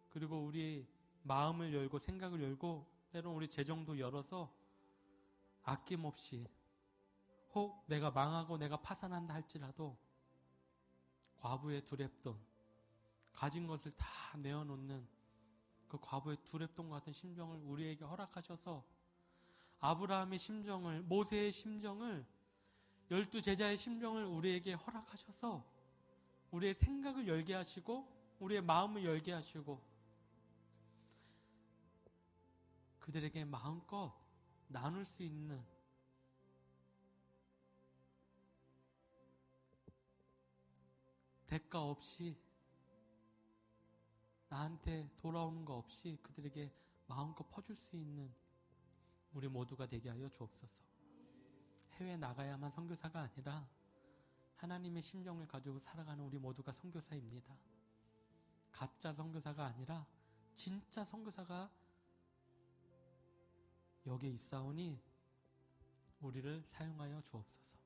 A: 그리고 우리 마음을 열고 생각을 열고 때론 우리 재정도 열어서 아낌없이, 혹 내가 망하고 내가 파산한다 할지라도 과부의 두랩돈, 가진 것을 다 내어놓는 그 과부의 두랩돈 같은 심정을 우리에게 허락하셔서 아브라함의 심정을, 모세의 심정을, 12 제자의 심정을 우리에게 허락하셔서 우리의 생각을 열게 하시고 우리의 마음을 열게 하시고 그들에게 마음껏 나눌 수 있는 대가 없이, 나한테 돌아오는 거 없이 그들에게 마음껏 퍼줄 수 있는 우리 모두가 되게 하여 주옵소서. 해외 나가야만 선교사가 아니라 하나님의 심정을 가지고 살아가는 우리 모두가 선교사입니다. 가짜 선교사가 아니라 진짜 선교사가 여기에 있사오니 우리를 사용하여 주옵소서.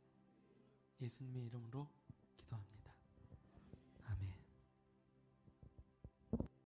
A: 예수님의 이름으로